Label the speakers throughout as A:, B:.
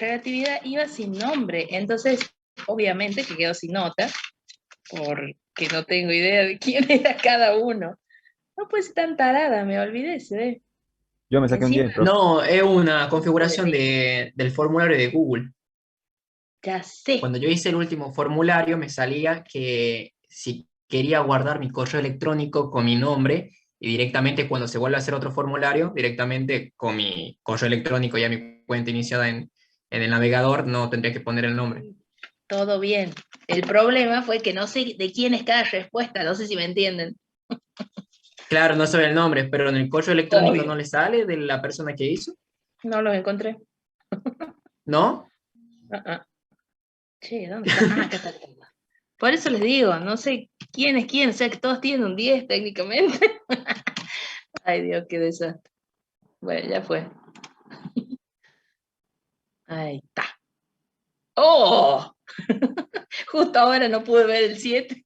A: relatividad iba sin nombre, entonces obviamente que quedó sin nota, porque no tengo idea de quién era cada uno. No puede ser tan tarada, me olvidé, se ve.
B: Yo me saqué un
A: Encima,
B: 10, profe.
C: No, es una
A: pobre
C: configuración
A: mío,
C: del formulario de Google.
A: ya sé.
C: Cuando yo hice el último formulario, me salía que si quería guardar mi correo electrónico con mi nombre, y directamente cuando se vuelve a hacer otro formulario, directamente con mi correo electrónico, ya mi cuenta iniciada en el navegador, no tendría que poner el nombre.
A: Todo bien. El problema fue que no sé de quién es cada respuesta, no sé si me entienden.
C: Claro, no sabe el nombre, pero en el correo electrónico
A: Obvio.
C: no le sale de la persona que hizo,
A: No los encontré.
C: ¿no?
A: Ah, ah. Che, ¿dónde está? Ah, acá está. Por eso les digo, no sé quién es quién, o sea que todos tienen un 10 técnicamente. Ay, Dios, qué desastre. Bueno, ya fue. Ahí está. ¡Oh! Justo ahora no pude ver el 7.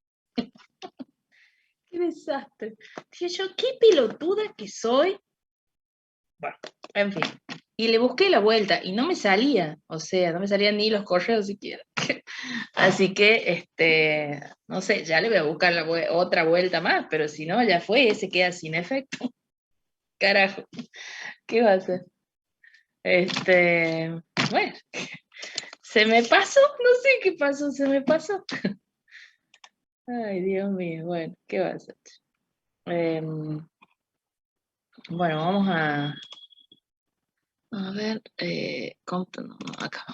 A: Qué desastre. Dije yo, qué pelotuda que soy. Bueno, en fin. Y le busqué la vuelta y no me salía, o sea, no me salían ni los correos siquiera. Así que, no sé, ya le voy a buscar otra vuelta más, pero si no, ya fue, ese queda sin efecto. Carajo, ¿qué va a hacer? Bueno, se me pasó, no sé qué pasó, se me pasó. Ay, Dios mío, bueno, ¿qué va a hacer? Bueno, vamos a ver, no, acá.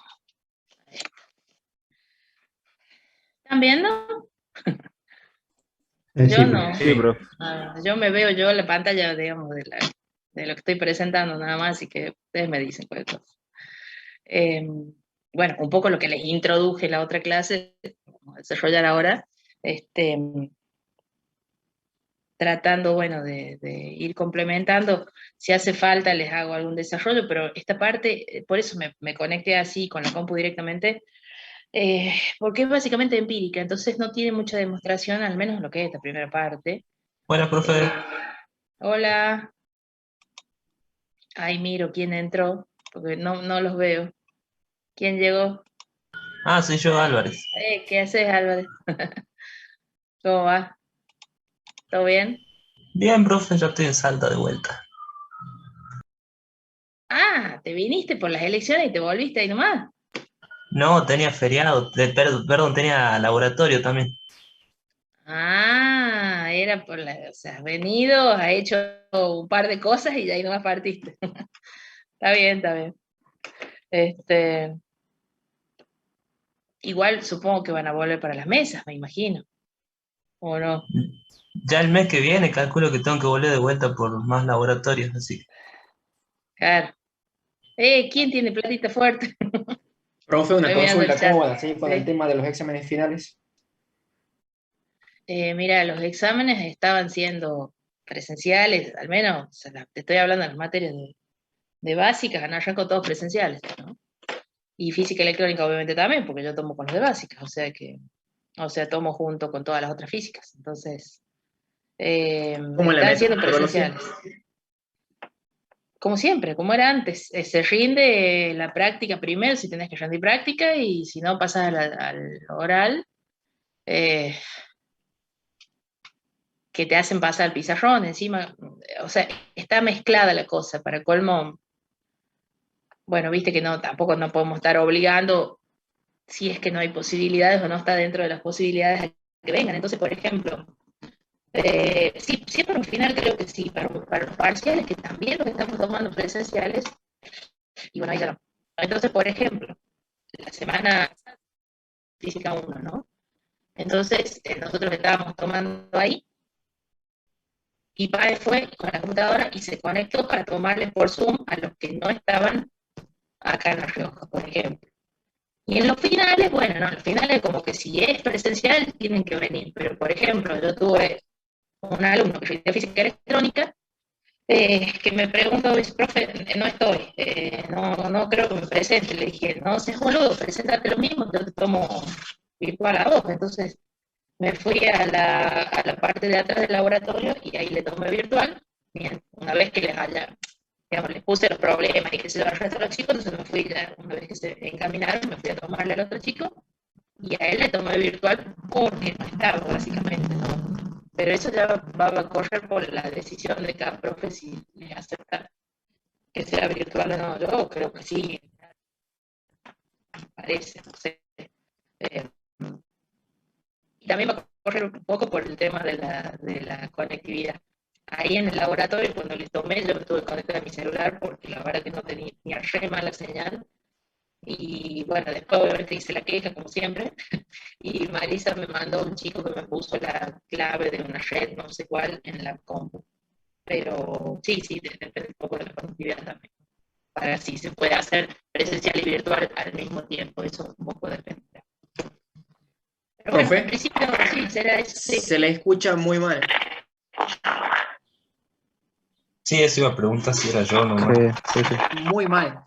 A: ¿Están viendo? Yo
C: Sí,
A: no.
B: Sí, profe.
A: Yo me veo yo en la pantalla, digamos, de lo que estoy presentando nada más, así que ustedes me dicen cualquier cosa. Eh, bueno, un poco lo que les introduje la otra clase, vamos a desarrollar ahora, este, tratando, bueno, de ir complementando. Si hace falta, les hago algún desarrollo, pero esta parte, por eso me conecté así con la compu directamente, porque es básicamente empírica, entonces no tiene mucha demostración, al menos lo que es esta primera parte.
D: Buenas, profe.
A: Hola, ay, miro quién entró, porque no los veo. ¿Quién llegó?
D: Ah, soy yo, Álvarez.
A: ¿Qué haces, Álvarez? ¿Cómo va? ¿Todo bien?
D: Bien, profe, ya estoy en Salta de vuelta.
A: Ah, te viniste por las elecciones y te volviste ahí nomás.
D: No, tenía feriado, perdón, tenía laboratorio también.
A: Ah, era por o sea, has venido, has hecho un par de cosas y de ahí nomás partiste. Está bien, está bien. Este, igual supongo que van a volver para las mesas, me imagino. ¿O no?
D: Ya el mes que viene calculo que tengo que volver de vuelta por más laboratorios, así.
A: Claro. ¿Quién tiene platita fuerte?
C: Profe, una
A: Estoy mirando el
C: consulta, ¿cómo
A: chat.
C: van así con el
A: Sí.
C: tema de los exámenes finales?
A: Mira, los exámenes estaban siendo presenciales, al menos, o sea, te estoy hablando de las materias de básicas, han arrancado todos presenciales, ¿no? Y física electrónica obviamente también, porque yo tomo con los de básicas, o sea, tomo junto con todas las otras físicas. Entonces,
C: ¿Cómo le
A: están
C: meto?
A: siendo
C: ¿Metodología?
A: presenciales. Como siempre, como era antes, se rinde la práctica primero, si tenés que rendir práctica, y si no pasas al oral, eh, que te hacen pasar al pizarrón encima, o sea, está mezclada la cosa, para colmo, bueno, viste que no, tampoco no podemos estar obligando si es que no hay posibilidades o no está dentro de las posibilidades a que vengan. Entonces, por ejemplo, sí, siempre al final creo que sí, para los parciales, que también los estamos tomando presenciales, y bueno, ahí ya no. Entonces, por ejemplo, la semana física uno, ¿no? Entonces, nosotros estábamos tomando ahí, y PAE fue con la computadora y se conectó para tomarles por Zoom a los que no estaban acá en La Rioja, por ejemplo. Y en los finales, bueno, no, en los finales como que si es presencial tienen que venir, pero por ejemplo, yo tuve un alumno que fue de física electrónica que me preguntó, dice, profe, no estoy, no creo que me presente. Le dije, no seas boludo, preséntate lo mismo, yo te tomo virtual a vos. Entonces me fui a la parte de atrás del laboratorio y ahí le tomé virtual. Bien, una vez que les haya digamos, les puse los problemas y que se lo arrastró a los chicos, entonces me fui, una vez que se encaminaron, me fui a tomarle al otro chico, y a él le tomé virtual porque no estaba, básicamente, ¿no? Pero eso ya va a correr por la decisión de cada profe si le acepta que sea virtual o no. Yo creo que sí, parece, no sé. Eh, y también va a correr un poco por el tema de la conectividad. Ahí en el laboratorio, cuando le tomé, yo me tuve que conectar a mi celular porque la verdad que no tenía re mala señal. Y bueno, después obviamente hice la queja, como siempre, y Marisa me mandó un chico que me puso la clave de una red, no sé cuál, en la compu. Pero sí, sí, depende un poco de la conectividad también. Para ver si se puede hacer presencial y virtual al mismo tiempo, eso un poco depende. Pero bueno, en
C: Profe,
A: principio sí, será eso, sí.
C: se la escucha muy mal.
D: Sí, eso iba a preguntar si era yo nomás.
B: Sí, sí, sí.
C: Muy mal.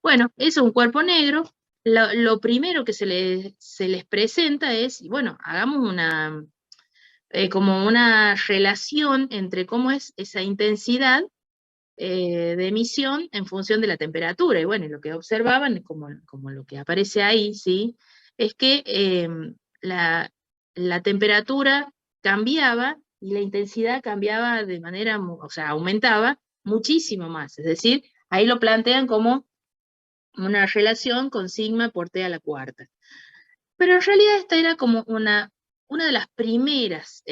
A: Bueno, eso es un cuerpo negro. Lo primero que se les presenta es, bueno, hagamos como una relación entre cómo es esa intensidad de emisión en función de la temperatura. Y bueno, lo que observaban, como lo que aparece ahí, ¿sí? Es que la temperatura cambiaba y la intensidad cambiaba de manera, o sea, aumentaba muchísimo más. Es decir, ahí lo plantean como una relación con sigma por T a la cuarta. Pero en realidad esta era como una de las primeras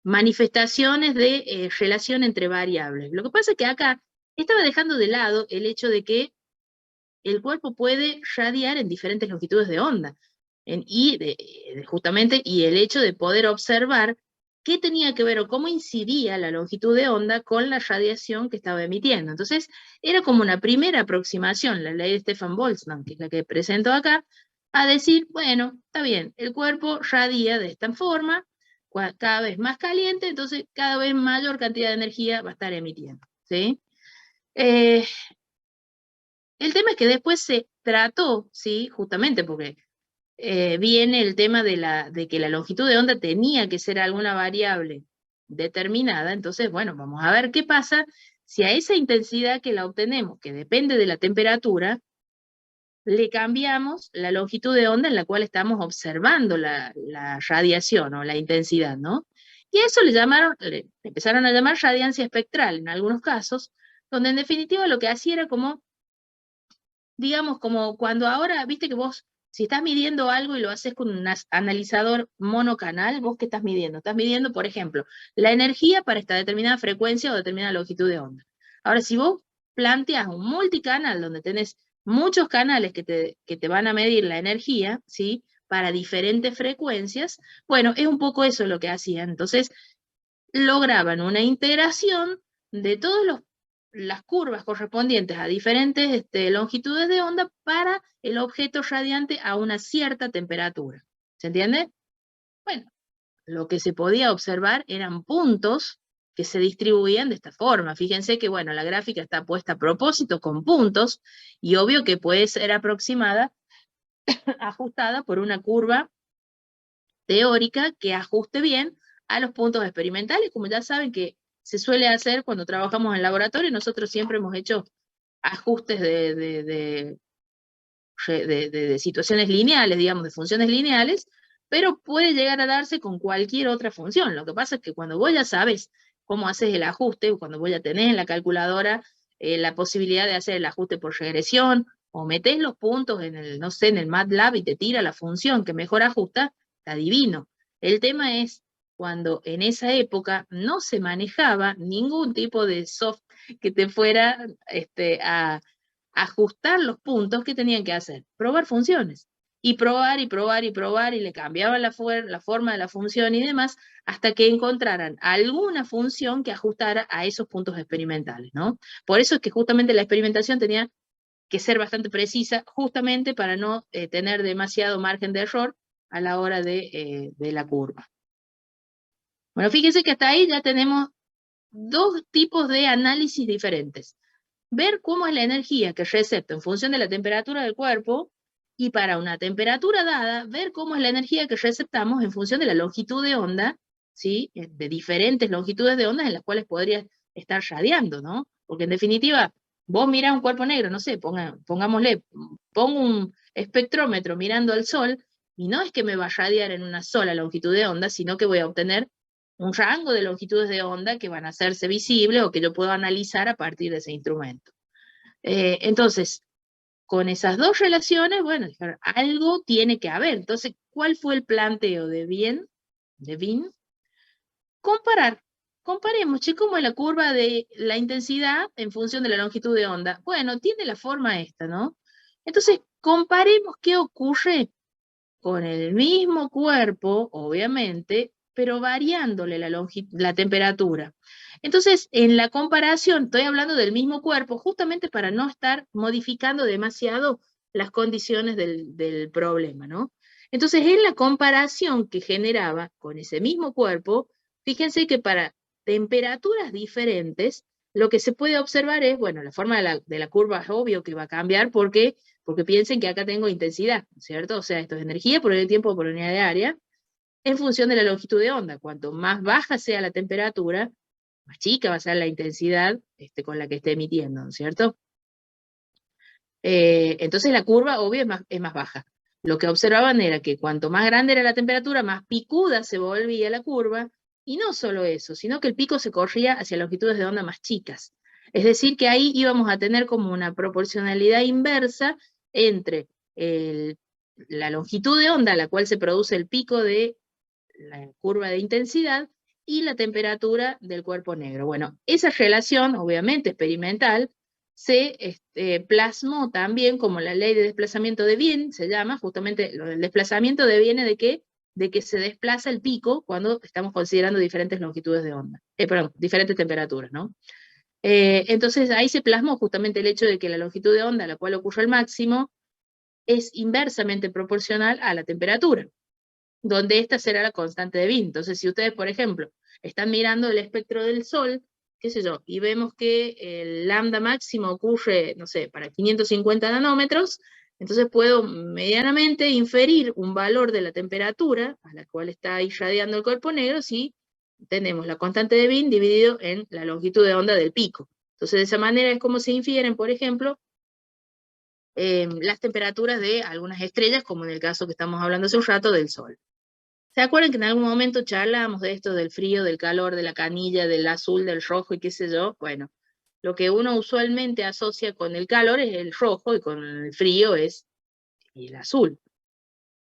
A: manifestaciones de relación entre variables. Lo que pasa es que acá estaba dejando de lado el hecho de que el cuerpo puede radiar en diferentes longitudes de onda, justamente, y el hecho de poder observar qué tenía que ver o cómo incidía la longitud de onda con la radiación que estaba emitiendo. Entonces, era como una primera aproximación, la ley de Stefan Boltzmann, que es la que presento acá, a decir, bueno, está bien, el cuerpo radia de esta forma, cada vez más caliente, entonces cada vez mayor cantidad de energía va a estar emitiendo, ¿sí? El tema es que después se trató, ¿sí? Justamente porque viene el tema de que la longitud de onda tenía que ser alguna variable determinada, entonces, bueno, vamos a ver qué pasa si a esa intensidad que la obtenemos, que depende de la temperatura, le cambiamos la longitud de onda en la cual estamos observando la radiación o la intensidad, ¿no? Y a eso le empezaron a llamar radiancia espectral en algunos casos, donde en definitiva lo que hacía era como, digamos, como cuando ahora, viste que vos, si estás midiendo algo y lo haces con un analizador monocanal, ¿vos qué estás midiendo? Estás midiendo, por ejemplo, la energía para esta determinada frecuencia o determinada longitud de onda. Ahora, si vos planteas un multicanal donde tenés muchos canales que te van a medir la energía, ¿sí? Para diferentes frecuencias, bueno, es un poco eso lo que hacían. Entonces, lograban una integración de todas las curvas correspondientes a diferentes longitudes de onda para el objeto radiante a una cierta temperatura. ¿Se entiende? Bueno, lo que se podía observar eran puntos que se distribuían de esta forma. Fíjense que, bueno, la gráfica está puesta a propósito con puntos, y obvio que puede ser aproximada, ajustada por una curva teórica que ajuste bien a los puntos experimentales, como ya saben que se suele hacer cuando trabajamos en laboratorio. Nosotros siempre hemos hecho ajustes de situaciones lineales, digamos, de funciones lineales, pero puede llegar a darse con cualquier otra función. Lo que pasa es que cuando vos ya sabes cómo haces el ajuste, o cuando vos ya tenés en la calculadora la posibilidad de hacer el ajuste por regresión, o metés los puntos en el, no sé, en el MATLAB y te tira la función que mejor ajusta, está divino. El tema es cuando en esa época no se manejaba ningún tipo de software que te fuera a ajustar los puntos que tenían que hacer, probar funciones, y probar y probar y probar, y le cambiaban la forma de la función y demás, hasta que encontraran alguna función que ajustara a esos puntos experimentales, ¿no? Por eso es que justamente la experimentación tenía que ser bastante precisa, justamente para no tener demasiado margen de error a la hora de la curva. Bueno, fíjense que hasta ahí ya tenemos dos tipos de análisis diferentes. Ver cómo es la energía que recepto en función de la temperatura del cuerpo, y para una temperatura dada, ver cómo es la energía que receptamos en función de la longitud de onda, ¿sí? De diferentes longitudes de onda en las cuales podría estar radiando, ¿no? Porque en definitiva, vos mirás un cuerpo negro, no sé, pongo un espectrómetro mirando al sol, y no es que me va a radiar en una sola longitud de onda, sino que voy a obtener un rango de longitudes de onda que van a hacerse visibles o que yo puedo analizar a partir de ese instrumento. Entonces, con esas dos relaciones, bueno, algo tiene que haber. Entonces, ¿cuál fue el planteo de Wien? Comparar. Comparemos, che, ¿cómo es la curva de la intensidad en función de la longitud de onda? Bueno, tiene la forma esta, ¿no? Entonces, comparemos qué ocurre con el mismo cuerpo, obviamente, pero variándole la temperatura. Entonces, en la comparación, estoy hablando del mismo cuerpo, justamente para no estar modificando demasiado las condiciones del problema, ¿no? Entonces, en la comparación que generaba con ese mismo cuerpo, fíjense que para temperaturas diferentes, lo que se puede observar es, bueno, la forma de la curva es obvio que va a cambiar porque piensen que acá tengo intensidad, ¿cierto? O sea, esto es energía por el tiempo por unidad de área, en función de la longitud de onda. Cuanto más baja sea la temperatura, más chica va a ser la intensidad con la que esté emitiendo, ¿no es cierto? Entonces la curva, obvio, es más baja. Lo que observaban era que cuanto más grande era la temperatura, más picuda se volvía la curva, y no solo eso, sino que el pico se corría hacia longitudes de onda más chicas. Es decir, que ahí íbamos a tener como una proporcionalidad inversa entre la longitud de onda a la cual se produce el pico de la curva de intensidad y la temperatura del cuerpo negro. Bueno, esa relación, obviamente experimental, se plasmó también como la ley de desplazamiento de Wien, se llama, justamente lo del desplazamiento viene de que se desplaza el pico cuando estamos considerando diferentes longitudes de onda, perdón, diferentes temperaturas, ¿no? Entonces ahí se plasmó justamente el hecho de que la longitud de onda a la cual ocurre el máximo es inversamente proporcional a la temperatura, donde esta será la constante de Wien. Entonces, si ustedes, por ejemplo, están mirando el espectro del Sol, qué sé yo, y vemos que el lambda máximo ocurre, no sé, para 550 nanómetros, entonces puedo medianamente inferir un valor de la temperatura a la cual está irradiando el cuerpo negro si tenemos la constante de Wien dividido en la longitud de onda del pico. Entonces, de esa manera es como se infieren, por ejemplo, las temperaturas de algunas estrellas, como en el caso que estamos hablando hace un rato del Sol. ¿Se acuerdan que en algún momento charlábamos de esto, del frío, del calor, de la canilla, del azul, del rojo y qué sé yo? Bueno, lo que uno usualmente asocia con el calor es el rojo y con el frío es el azul,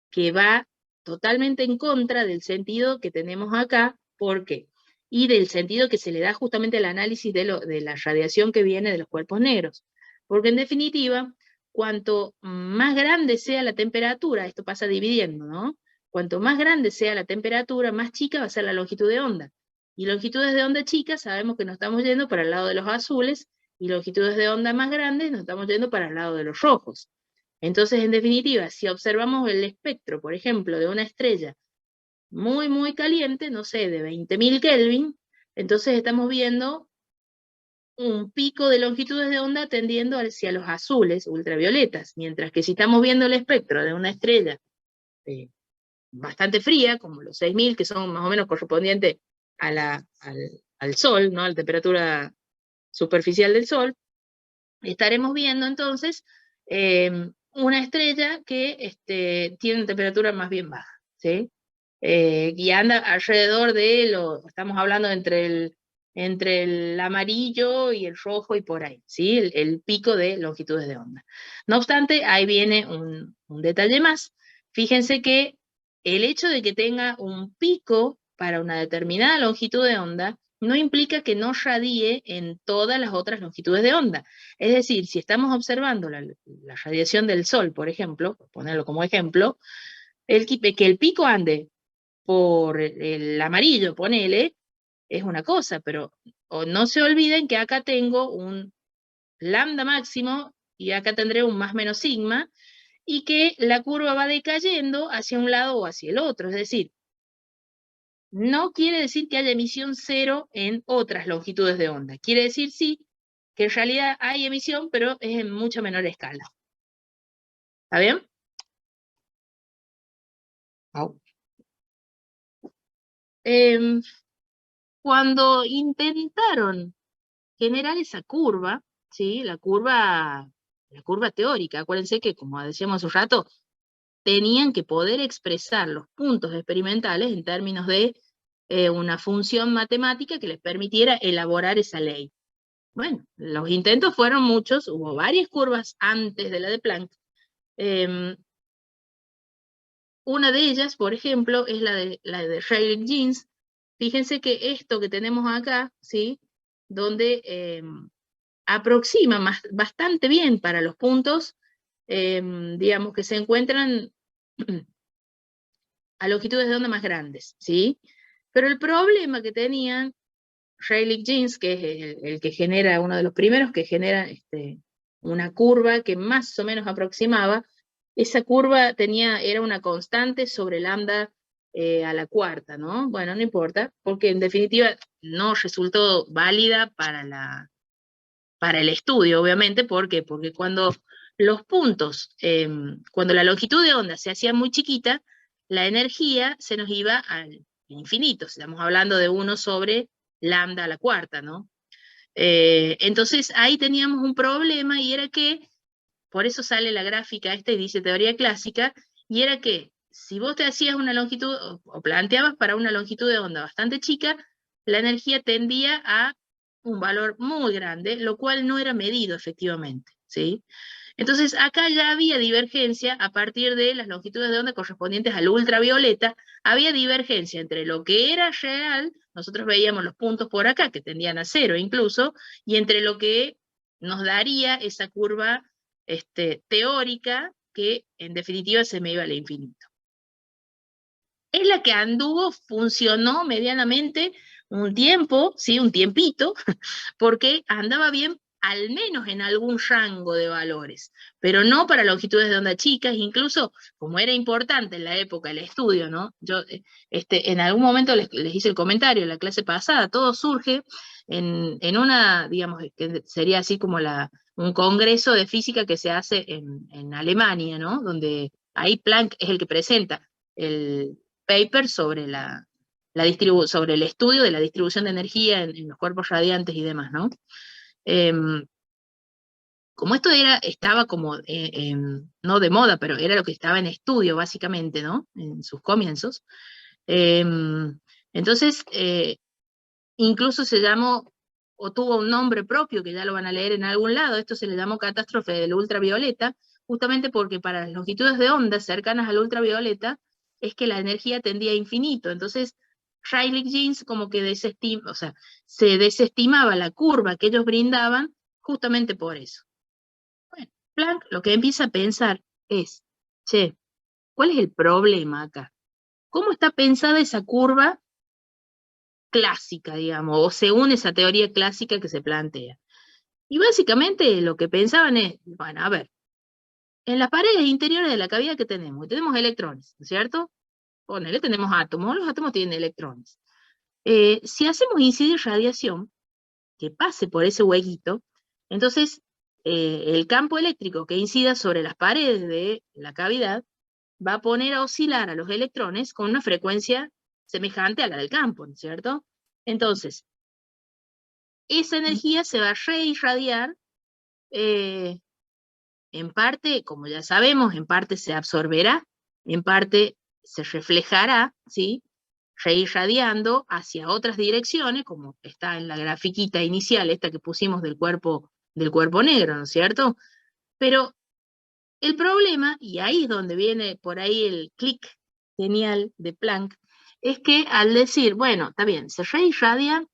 A: que va totalmente en contra del sentido que tenemos acá. ¿Por qué? Y del sentido que se le da justamente al análisis de la radiación que viene de los cuerpos negros. Porque en definitiva, cuanto más grande sea la temperatura, esto pasa dividiendo, ¿no? Cuanto más grande sea la temperatura, más chica va a ser la longitud de onda. Y longitudes de onda chicas sabemos que nos estamos yendo para el lado de los azules, y longitudes de onda más grandes nos estamos yendo para el lado de los rojos. Entonces, en definitiva, si observamos el espectro, por ejemplo, de una estrella muy, muy caliente, no sé, de 20.000 Kelvin, entonces estamos viendo un pico de longitudes de onda tendiendo hacia los azules ultravioletas, mientras que si estamos viendo el espectro de una estrella bastante fría, como los 6.000, que son más o menos correspondientes al Sol, ¿no? A la temperatura superficial del Sol, estaremos viendo entonces una estrella que tiene una temperatura más bien baja, ¿sí? Y anda alrededor de estamos hablando entre el amarillo y el rojo y por ahí, ¿sí? El pico de longitudes de onda. No obstante, ahí viene un detalle más. Fíjense que el hecho de que tenga un pico para una determinada longitud de onda no implica que no radie en todas las otras longitudes de onda. Es decir, si estamos observando la radiación del Sol, por ejemplo, por ponerlo como ejemplo, que el pico ande por el amarillo, ponele, es una cosa, pero no se olviden que acá tengo un lambda máximo y acá tendré un más menos sigma, y que la curva va decayendo hacia un lado o hacia el otro. Es decir, no quiere decir que haya emisión cero en otras longitudes de onda. Quiere decir, sí, que en realidad hay emisión, pero es en mucha menor escala. ¿Está bien? Oh. Cuando intentaron generar esa curva, ¿sí? La curva teórica, acuérdense que, como decíamos hace un rato, tenían que poder expresar los puntos experimentales en términos de una función matemática que les permitiera elaborar esa ley. Bueno, los intentos fueron muchos, hubo varias curvas antes de la de Planck. Una de ellas, por ejemplo, es la de Rayleigh-Jeans. Fíjense que esto que tenemos acá, ¿sí? Donde aproxima bastante bien para los puntos, digamos, que se encuentran a longitudes de onda más grandes, ¿sí? Pero el problema que tenían Rayleigh-Jeans, que es el que genera, uno de los primeros que genera una curva que más o menos aproximaba, esa curva era una constante sobre lambda a la cuarta, ¿no? Bueno, no importa, porque en definitiva no resultó válida para para el estudio, obviamente. ¿Por qué? Porque cuando los puntos, cuando la longitud de onda se hacía muy chiquita, la energía se nos iba al infinito. Estamos hablando de 1 sobre lambda a la cuarta, ¿no? Entonces ahí teníamos un problema, y era que, por eso sale la gráfica esta y dice teoría clásica, y era que si vos te hacías una longitud, o planteabas para una longitud de onda bastante chica, la energía tendía a un valor muy grande, lo cual no era medido efectivamente, ¿sí? Entonces acá ya había divergencia a partir de las longitudes de onda correspondientes al ultravioleta, había divergencia entre lo que era real, nosotros veíamos los puntos por acá que tendían a 0 incluso, y entre lo que nos daría esa curva teórica, que en definitiva se me iba al infinito. Es la que anduvo, funcionó medianamente un tiempo, ¿sí? Un tiempito, porque andaba bien al menos en algún rango de valores, pero no para longitudes de onda chicas. Incluso, como era importante en la época el estudio, ¿no? Yo en algún momento les hice el comentario en la clase pasada, todo surge en una, digamos, que sería así como un congreso de física que se hace en Alemania, ¿no? Donde ahí Planck es el que presenta el paper sobre sobre el estudio de la distribución de energía en los cuerpos radiantes y demás, ¿no? Como esto estaba como, no de moda, pero era lo que estaba en estudio básicamente, ¿no? En sus comienzos. Entonces, incluso se llamó, o tuvo un nombre propio, que ya lo van a leer en algún lado, esto se le llamó catástrofe del ultravioleta, justamente porque para las longitudes de onda cercanas al ultravioleta, es que la energía tendía a infinito. Entonces, Rayleigh-Jeans como que o sea, se desestimaba la curva que ellos brindaban justamente por eso. Bueno, Planck lo que empieza a pensar es, che, ¿cuál es el problema acá? ¿Cómo está pensada esa curva clásica, digamos, o según esa teoría clásica que se plantea? Y básicamente lo que pensaban es, bueno, a ver, en las paredes interiores de la cavidad que tenemos electrones, ¿no es cierto? Ponele, tenemos átomos, los átomos tienen electrones. Si hacemos incidir radiación que pase por ese huequito, entonces el campo eléctrico que incida sobre las paredes de la cavidad va a poner a oscilar a los electrones con una frecuencia semejante a la del campo, ¿no es cierto? Entonces, esa energía se va a reirradiar, en parte, como ya sabemos, en parte se absorberá, en parte se reflejará, ¿sí? Reirradiando hacia otras direcciones, como está en la grafiquita inicial, esta que pusimos del cuerpo negro, ¿no es cierto? Pero el problema, y ahí es donde viene por ahí el clic genial de Planck, es que al decir, bueno, está bien, se reirradia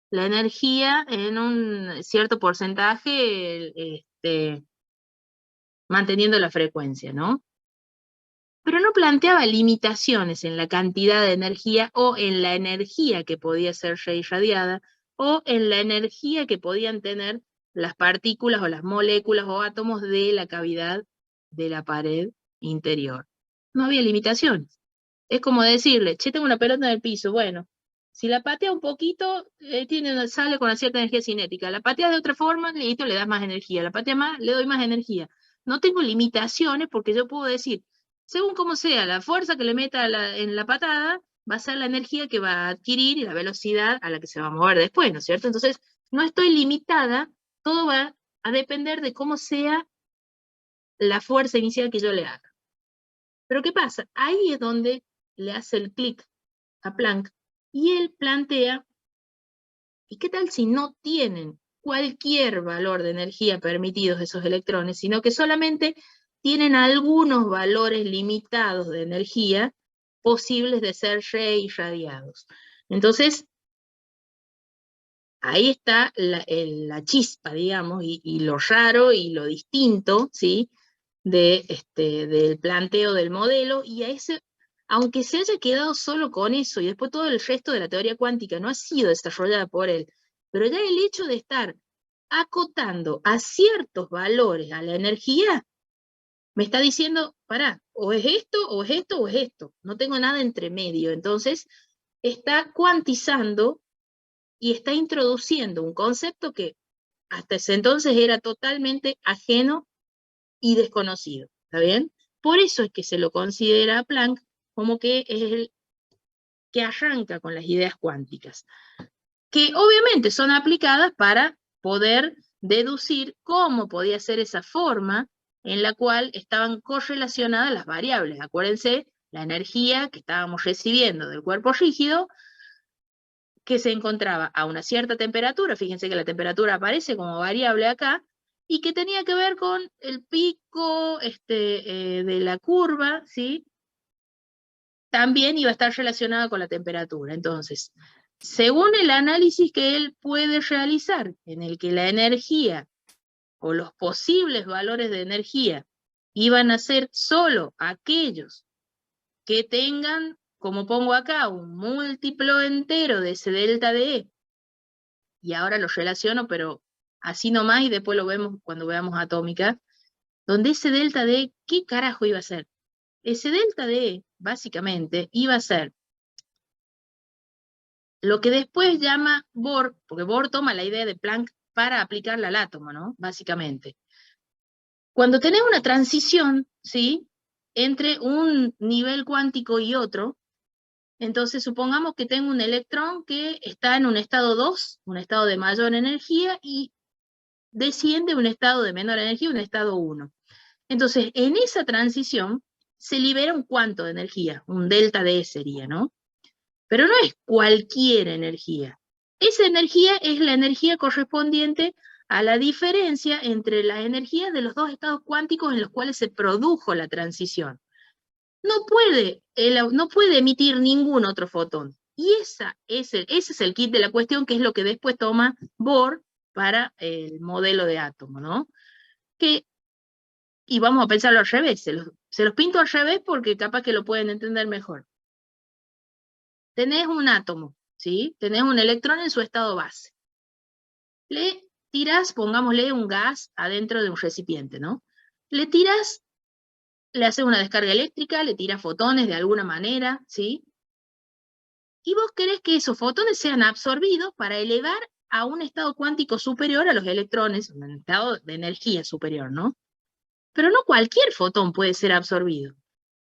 A: la energía en un cierto porcentaje, manteniendo la frecuencia, ¿no? Pero no planteaba limitaciones en la cantidad de energía o en la energía que podía ser reirradiada o en la energía que podían tener las partículas o las moléculas o átomos de la cavidad de la pared interior. No había limitaciones. Es como decirle, che, tengo una pelota en el piso, bueno, si la patea un poquito, sale con una cierta energía cinética. La patea de otra forma, listo, le das más energía. La patea más, le doy más energía. No tengo limitaciones porque yo puedo decir, según como sea, la fuerza que le meta en la patada va a ser la energía que va a adquirir y la velocidad a la que se va a mover después, ¿no es cierto? Entonces, no estoy limitada, todo va a depender de cómo sea la fuerza inicial que yo le haga. Pero ¿qué pasa? Ahí es donde le hace el clic a Planck y él plantea, ¿y qué tal si no tienen cualquier valor de energía permitidos esos electrones, sino que solamente tienen algunos valores limitados de energía posibles de ser reirradiados? Entonces, ahí está la chispa, digamos, y lo raro y lo distinto, ¿sí? Del planteo del modelo, y a ese, aunque se haya quedado solo con eso, y después todo el resto de la teoría cuántica no ha sido desarrollada por él, pero ya el hecho de estar acotando a ciertos valores a la energía, me está diciendo, pará, o es esto, o es esto, o es esto, no tengo nada entre medio. Entonces, está cuantizando y está introduciendo un concepto que hasta ese entonces era totalmente ajeno y desconocido, ¿está bien? Por eso es que se lo considera a Planck como que es el que arranca con las ideas cuánticas, que obviamente son aplicadas para poder deducir cómo podía ser esa forma en la cual estaban correlacionadas las variables. Acuérdense, la energía que estábamos recibiendo del cuerpo rígido, que se encontraba a una cierta temperatura, fíjense que la temperatura aparece como variable acá, y que tenía que ver con el pico de la curva, ¿sí? También iba a estar relacionada con la temperatura. Entonces, según el análisis que él puede realizar, en el que la energía o los posibles valores de energía iban a ser solo aquellos que tengan, como pongo acá, un múltiplo entero de ese delta de E, y ahora lo relaciono, pero así nomás, y después lo vemos cuando veamos atómica, donde ese delta de E, ¿qué carajo iba a ser? Ese delta de E, básicamente, iba a ser lo que después llama Bohr, porque Bohr toma la idea de Planck para aplicarla al átomo, ¿no? Básicamente. Cuando tenés una transición, ¿sí? Entre un nivel cuántico y otro, entonces supongamos que tengo un electrón que está en un estado 2, un estado de mayor energía, y desciende a un estado de menor energía, un estado 1. Entonces, en esa transición se libera un cuánto de energía, un delta de E sería, ¿no? Pero no es cualquier energía. Esa energía es la energía correspondiente a la diferencia entre las energías de los dos estados cuánticos en los cuales se produjo la transición. No puede emitir ningún otro fotón. Y ese es el kit de la cuestión, que es lo que después toma Bohr para el modelo de átomo, ¿no? Y vamos a pensarlo al revés, se los pinto al revés porque capaz que lo pueden entender mejor. Tenés un átomo, ¿sí? Tenés un electrón en su estado base. Le tirás, pongámosle un gas adentro de un recipiente, ¿no? Le tirás, le haces una descarga eléctrica, le tirás fotones de alguna manera, ¿sí? Y vos querés que esos fotones sean absorbidos para elevar a un estado cuántico superior a los electrones, un estado de energía superior, ¿no? Pero no cualquier fotón puede ser absorbido.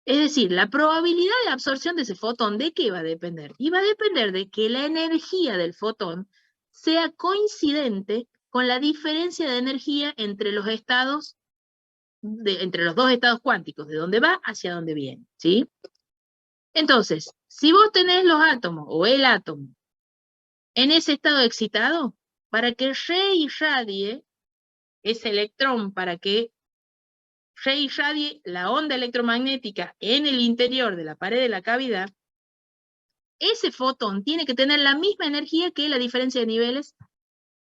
A: Es decir, la probabilidad de absorción de ese fotón, ¿de qué va a depender? Y va a depender de que la energía del fotón sea coincidente con la diferencia de energía entre los estados, entre los dos estados cuánticos, de dónde va hacia dónde viene, ¿sí? Entonces, si vos tenés los átomos, o el átomo, en ese estado excitado, para que reirradie ese electrón, para que reirradie la onda electromagnética en el interior de la pared de la cavidad, ese fotón tiene que tener la misma energía que la diferencia de niveles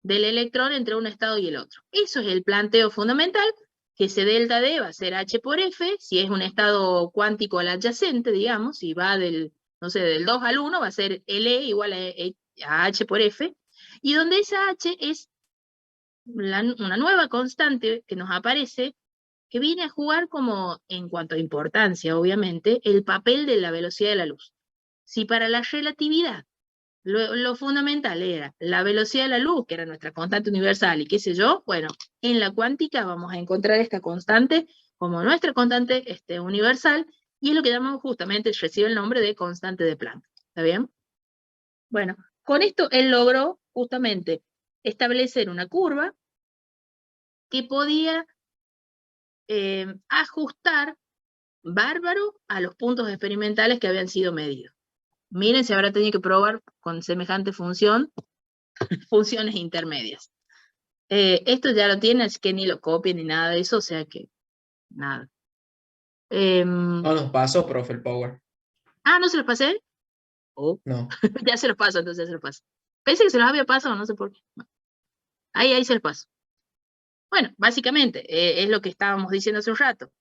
A: del electrón entre un estado y el otro. Eso es el planteo fundamental, que ese delta D va a ser H por F, si es un estado cuántico al adyacente, digamos, si va del, no sé, del 2 al 1, va a ser LE igual a H por F, y donde esa H es una nueva constante que nos aparece, que viene a jugar como, en cuanto a importancia, obviamente, el papel de la velocidad de la luz. Si para la relatividad lo fundamental era la velocidad de la luz, que era nuestra constante universal, y qué sé yo, bueno, en la cuántica vamos a encontrar esta constante como nuestra constante universal, y es lo que llamamos justamente, recibe el nombre de constante de Planck. ¿Está bien? Bueno, con esto él logró justamente establecer una curva que podía ajustar bárbaro a los puntos experimentales que habían sido medidos. Miren si habrá tenido que probar con semejante función, funciones intermedias. Esto ya lo tiene, así que ni lo copien ni nada de eso, o sea que nada.
C: No nos pasó, profe, el Power.
A: Ah, ¿no se los pasé? Oh.
C: No.
A: Ya se los paso, entonces ya se los paso. Pensé que se los había pasado, no sé por qué. Ahí se los paso. Bueno, básicamente, es lo que estábamos diciendo hace un rato.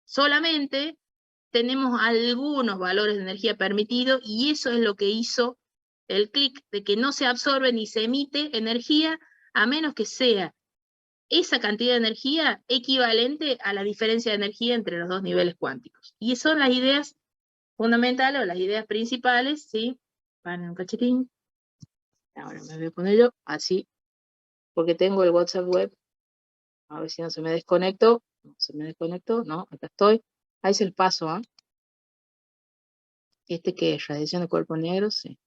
A: Solamente tenemos algunos valores de energía permitidos, y eso es lo que hizo el clic de que no se absorbe ni se emite energía a menos que sea esa cantidad de energía equivalente a la diferencia de energía entre los dos niveles cuánticos. Y son las ideas fundamentales o las ideas principales, ¿sí? Van un cachetín. Ahora me voy a poner yo así. porque tengo el WhatsApp web. A ver si no se me desconectó. No se me desconectó, no, acá estoy. Ahí se el paso, ¿ah? ¿Este qué es? ¿Radiación de cuerpos negros? Sí.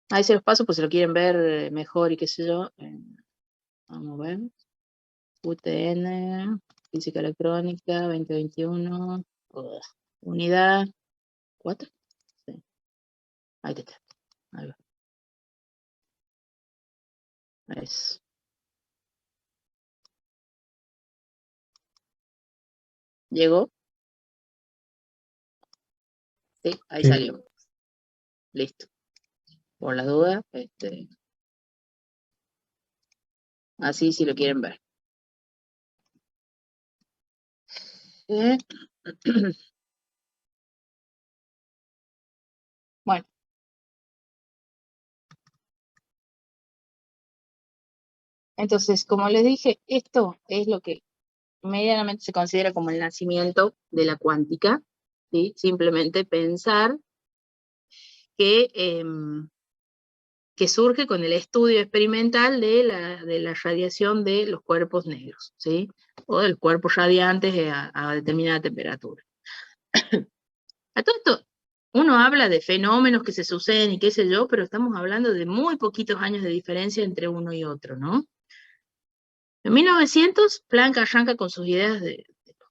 A: Ahí se los paso, pues si lo quieren ver mejor y qué sé yo. Vamos a ver. UTN, Física Electrónica, 2021. Ugh. Unidad 4. Sí. Ahí está. Ahí va. Eso. ¿Llegó? Sí, ahí
D: Sí.
A: salió. Listo. Por la duda, así si lo quieren ver. Eh, Bueno, entonces, como les dije, esto es lo que medianamente se considera como el nacimiento de la cuántica, ¿sí? Simplemente pensar que, que surge con el estudio experimental de la radiación de los cuerpos negros, ¿sí? O de los cuerpos radiantes a determinada temperatura. A todo esto, uno habla de fenómenos que se suceden y qué sé yo, pero estamos hablando de muy poquitos años de diferencia entre uno y otro, ¿no? En 1900, Planck arranca con sus ideas de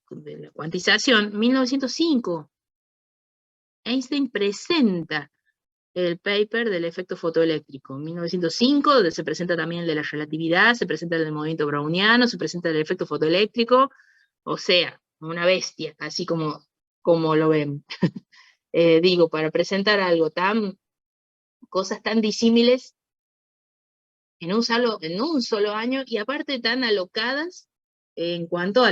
A: la cuantización. En 1905, Einstein presenta el paper del efecto fotoeléctrico. En 1905 donde se presenta también el de la relatividad, se presenta el del movimiento browniano, se presenta el efecto fotoeléctrico, o sea, una bestia, así como lo ven. Digo, para presentar algo cosas tan disímiles en un solo año, y aparte tan alocadas en cuanto a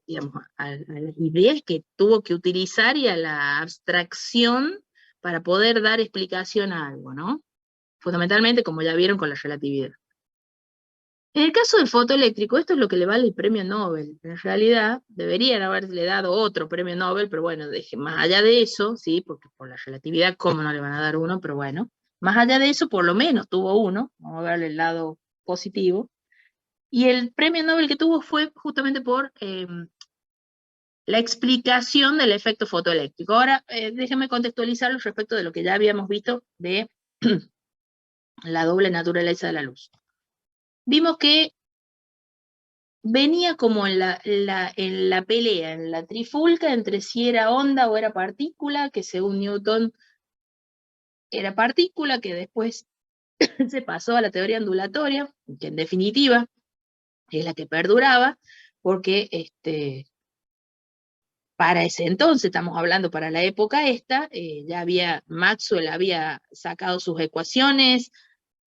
A: digamos, a las ideas que tuvo que utilizar y a la abstracción para poder dar explicación a algo, ¿no? Fundamentalmente, como ya vieron, con la relatividad. En el caso del fotoeléctrico, esto es lo que le vale el premio Nobel. En realidad, deberían haberle dado otro premio Nobel, pero bueno, más allá de eso, sí, porque por la relatividad, ¿cómo no le van a dar uno? Pero bueno, más allá de eso, por lo menos tuvo uno, vamos a verle el lado positivo, y el premio Nobel que tuvo fue justamente por la explicación del efecto fotoeléctrico. Ahora, déjenme contextualizarlo respecto de lo que ya habíamos visto de la doble naturaleza de la luz. Vimos que venía como en la pelea, en la trifulca entre si era onda o era partícula, que según Newton era partícula, que después se pasó a la teoría ondulatoria, que en definitiva es la que perduraba, porque para ese entonces, estamos hablando para la época esta, Maxwell había sacado sus ecuaciones,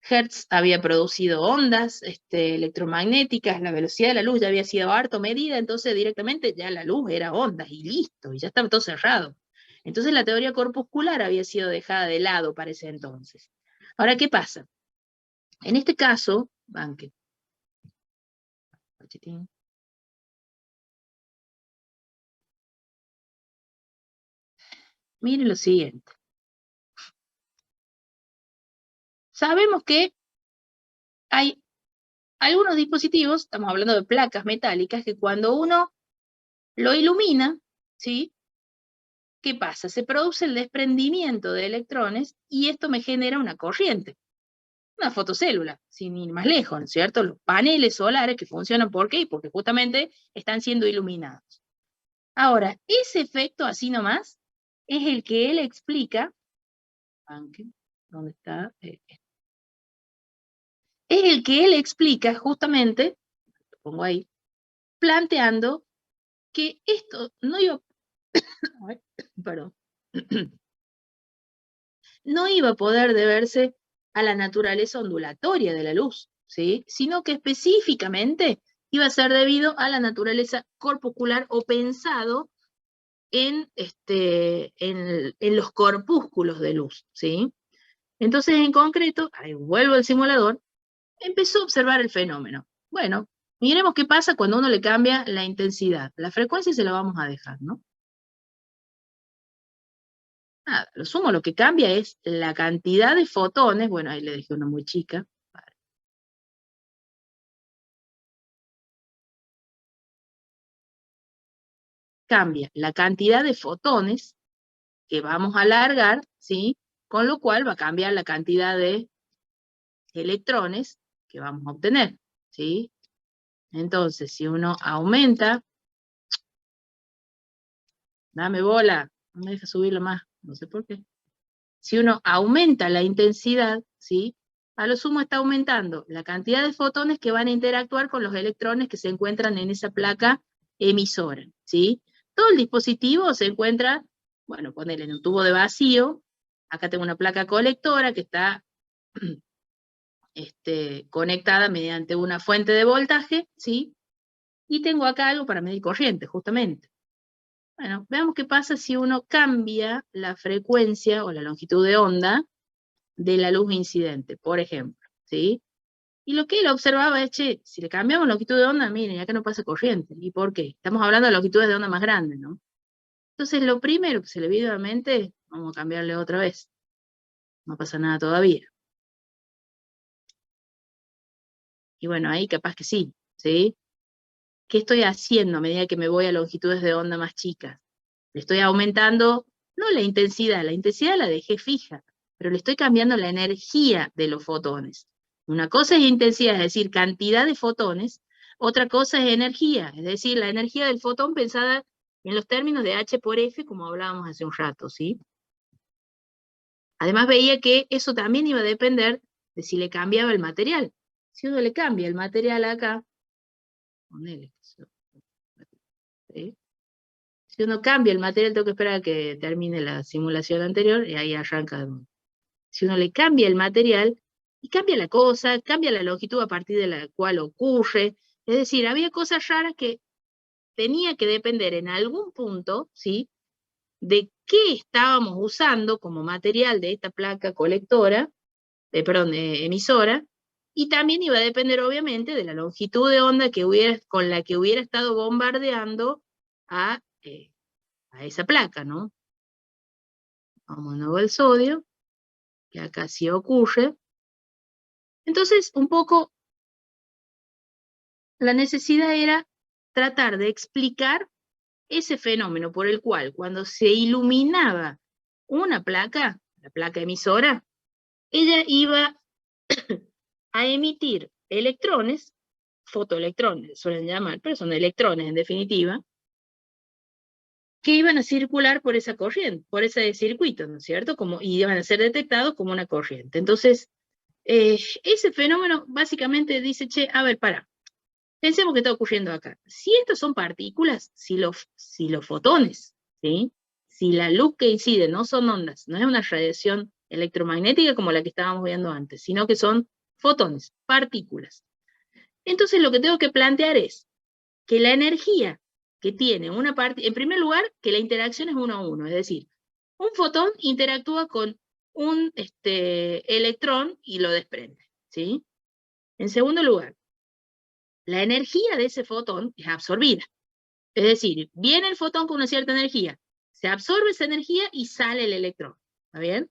A: Hertz había producido ondas electromagnéticas, la velocidad de la luz ya había sido harto medida, entonces directamente ya la luz era ondas y listo, y ya estaba todo cerrado. Entonces la teoría corpuscular había sido dejada de lado para ese entonces. Ahora, ¿qué pasa? En este caso, banque. Miren lo siguiente. Sabemos que hay algunos dispositivos, estamos hablando de placas metálicas, que cuando uno lo ilumina, ¿sí? ¿Qué pasa? Se produce el desprendimiento de electrones y esto me genera una corriente, una fotocélula, sin ir más lejos, ¿no es cierto? Los paneles solares que funcionan, ¿por qué? Porque justamente están siendo iluminados. Ahora, ese efecto así nomás es el que él explica, ¿dónde está? Es el que él explica justamente, lo pongo ahí, planteando que esto no iba, perdón, no iba a poder deberse a la naturaleza ondulatoria de la luz, ¿sí? Sino que específicamente iba a ser debido a la naturaleza corpuscular o pensado en los corpúsculos de luz, ¿sí? Entonces, en concreto, ahí vuelvo al simulador, empezó a observar el fenómeno. Bueno, miremos qué pasa cuando uno le cambia la intensidad. La frecuencia se la vamos a dejar, ¿no? Nada, lo sumo, lo que cambia es la cantidad de fotones, bueno, ahí le dejé una muy chica, cambia la cantidad de fotones que vamos a largar, ¿sí? Con lo cual va a cambiar la cantidad de electrones que vamos a obtener, ¿sí? Entonces, si uno aumenta, dame bola, no me deja subirlo más, no sé por qué. Si uno aumenta la intensidad, ¿sí? A lo sumo está aumentando la cantidad de fotones que van a interactuar con los electrones que se encuentran en esa placa emisora, ¿sí? Todo el dispositivo se encuentra, bueno, ponerle en un tubo de vacío. Acá tengo una placa colectora que está conectada mediante una fuente de voltaje, ¿sí? Y tengo acá algo para medir corriente, justamente. Bueno, veamos qué pasa si uno cambia la frecuencia o la longitud de onda de la luz incidente, por ejemplo, ¿sí? Y lo que él observaba es, che, si le cambiamos longitud de onda, miren, acá no pasa corriente. ¿Y por qué? Estamos hablando de longitudes de onda más grandes, ¿no? Entonces, lo primero que se le vino a la mente, vamos a cambiarle otra vez. No pasa nada todavía. Y bueno, ahí capaz que sí, ¿sí? ¿Qué estoy haciendo a medida que me voy a longitudes de onda más chicas? Le estoy aumentando, no la intensidad la dejé fija, pero le estoy cambiando la energía de los fotones. Una cosa es intensidad, es decir, cantidad de fotones, otra cosa es energía, es decir, la energía del fotón pensada en los términos de H por F, como hablábamos hace un rato, ¿sí? Además veía que eso también iba a depender de si le cambiaba el material. Si uno le cambia el material acá, ponele, ¿sí? Si uno cambia el material, tengo que esperar a que termine la simulación anterior y ahí arranca de nuevo. Si uno le cambia el material, y cambia la cosa, cambia la longitud a partir de la cual ocurre, es decir, había cosas raras que tenía que depender en algún punto, ¿sí?, de qué estábamos usando como material de esta placa colectora, emisora, y también iba a depender obviamente de la longitud de onda con la que hubiera estado bombardeando a esa placa, ¿no? Vamos de nuevo al sodio, que acá sí ocurre. Entonces, un poco, la necesidad era tratar de explicar ese fenómeno por el cual cuando se iluminaba una placa, la placa emisora, ella iba a emitir electrones, fotoelectrones suelen llamar, pero son electrones en definitiva, que iban a circular por esa corriente, por ese circuito, ¿no es cierto? Y iban a ser detectados como una corriente. Entonces, ese fenómeno básicamente dice, che, a ver, pensemos qué está ocurriendo acá. Si estos son partículas, si los fotones, ¿sí?, si la luz que incide no son ondas, no es una radiación electromagnética como la que estábamos viendo antes, sino que son fotones, partículas. Entonces lo que tengo que plantear es que la energía que tiene una parte, en primer lugar, que la interacción es 1 a 1, es decir, un fotón interactúa con un electrón y lo desprende, ¿sí? En segundo lugar, la energía de ese fotón es absorbida. Es decir, viene el fotón con una cierta energía, se absorbe esa energía y sale el electrón, ¿está bien?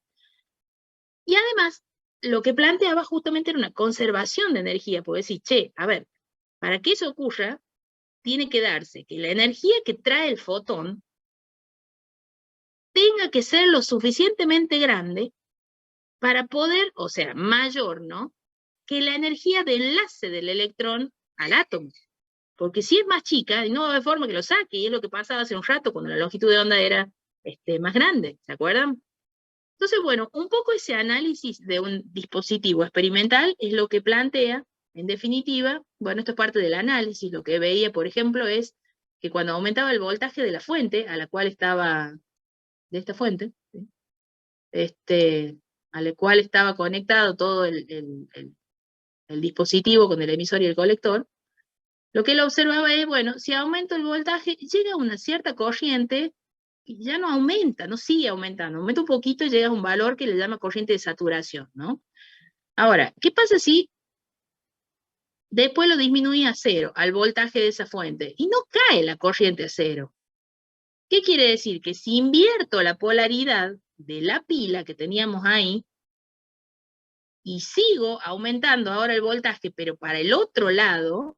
A: Y además, lo que planteaba justamente era una conservación de energía, porque decir, che, a ver, para que eso ocurra, tiene que darse que la energía que trae el fotón tenga que ser lo suficientemente grande para poder, o sea, mayor, ¿no?, que la energía de enlace del electrón al átomo. Porque si es más chica, no va a haber forma que lo saque, y es lo que pasaba hace un rato cuando la longitud de onda era más grande, ¿se acuerdan? Entonces, bueno, un poco ese análisis de un dispositivo experimental es lo que plantea, en definitiva, bueno, esto es parte del análisis, lo que veía, por ejemplo, es que cuando aumentaba el voltaje de la fuente, a la cual estaba, de esta fuente, ¿sí?, a la cual estaba conectado todo el dispositivo con el emisor y el colector, lo que él observaba es, bueno, si aumento el voltaje, llega a una cierta corriente y ya no aumenta, no sigue aumentando, aumenta un poquito y llega a un valor que le llama corriente de saturación, ¿no? Ahora, ¿qué pasa si después lo disminuye a 0, al voltaje de esa fuente, y no cae la corriente a 0? ¿Qué quiere decir? Que si invierto la polaridad de la pila que teníamos ahí, y sigo aumentando ahora el voltaje, pero para el otro lado,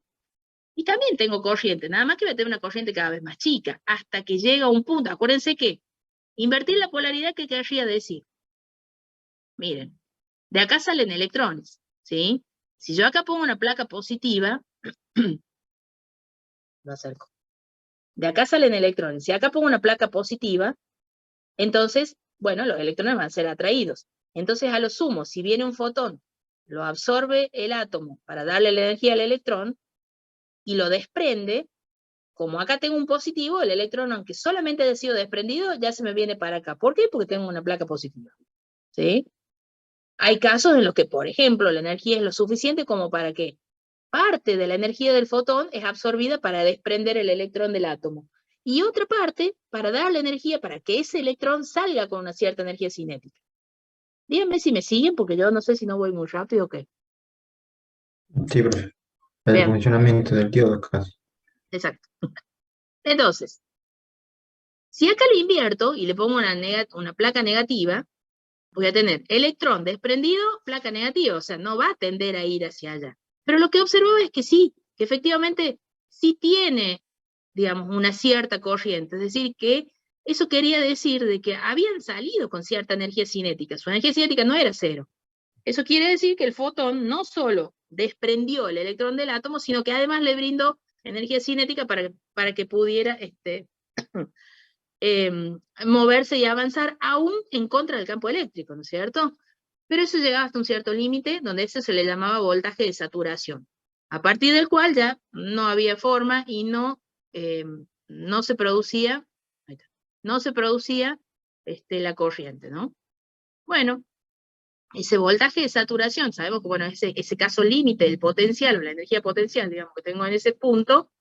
A: Y también tengo corriente, nada más que voy a tener una corriente cada vez más chica, hasta que llega a un punto. Acuérdense que invertir la polaridad, ¿qué querría decir? Miren, de acá salen electrones, ¿sí? Si yo acá pongo una placa positiva, lo acerco. De acá salen electrones. Si acá pongo una placa positiva, entonces, bueno, los electrones van a ser atraídos. Entonces, a lo sumo, si viene un fotón, lo absorbe el átomo para darle la energía al electrón y lo desprende, como acá tengo un positivo, el electrón, aunque solamente haya sido desprendido, ya se me viene para acá. ¿Por qué? Porque tengo una placa positiva. ¿Sí? Hay casos en los que, por ejemplo, la energía es lo suficiente como para que parte de la energía del fotón es absorbida para desprender el electrón del átomo. Y otra parte para dar la energía para que ese electrón salga con una cierta energía cinética. Díganme si me siguen, porque yo no sé si no voy muy rápido o qué.
B: Sí, profe. El
A: Vean,
B: funcionamiento del diodo casi.
A: exacto. Entonces, si acá le invierto y le pongo una placa negativa, voy a tener electrón desprendido, placa negativa, o sea, no va a tender a ir hacia allá. Pero lo que observo es que sí, que efectivamente sí tiene, digamos, una cierta corriente, es decir, que eso quería decir de que habían salido con cierta energía cinética, su energía cinética no era cero. Eso quiere decir que el fotón no solo desprendió el electrón del átomo, sino que además le brindó energía cinética para que pudiera moverse y avanzar aún en contra del campo eléctrico, ¿no es cierto? Pero eso llegaba hasta un cierto límite, donde eso se le llamaba voltaje de saturación, a partir del cual ya no había forma y no se producía, la corriente, ¿no? Bueno, ese voltaje de saturación, sabemos que, bueno, ese caso límite del potencial, o la energía potencial, digamos, que tengo en ese punto,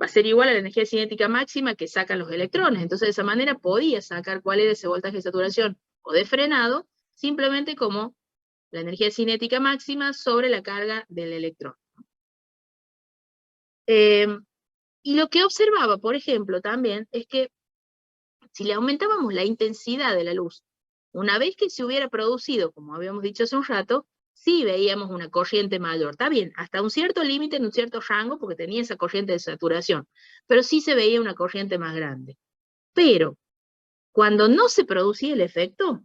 A: va a ser igual a la energía cinética máxima que sacan los electrones. Entonces, de esa manera podía sacar cuál era ese voltaje de saturación o de frenado, simplemente como la energía cinética máxima sobre la carga del electrón. Y lo que observaba, por ejemplo, también, es que si le aumentábamos la intensidad de la luz, una vez que se hubiera producido, como habíamos dicho hace un rato, sí veíamos una corriente mayor. Está bien, hasta un cierto límite, en un cierto rango, porque tenía esa corriente de saturación, pero sí se veía una corriente más grande. Pero, cuando no se producía el efecto,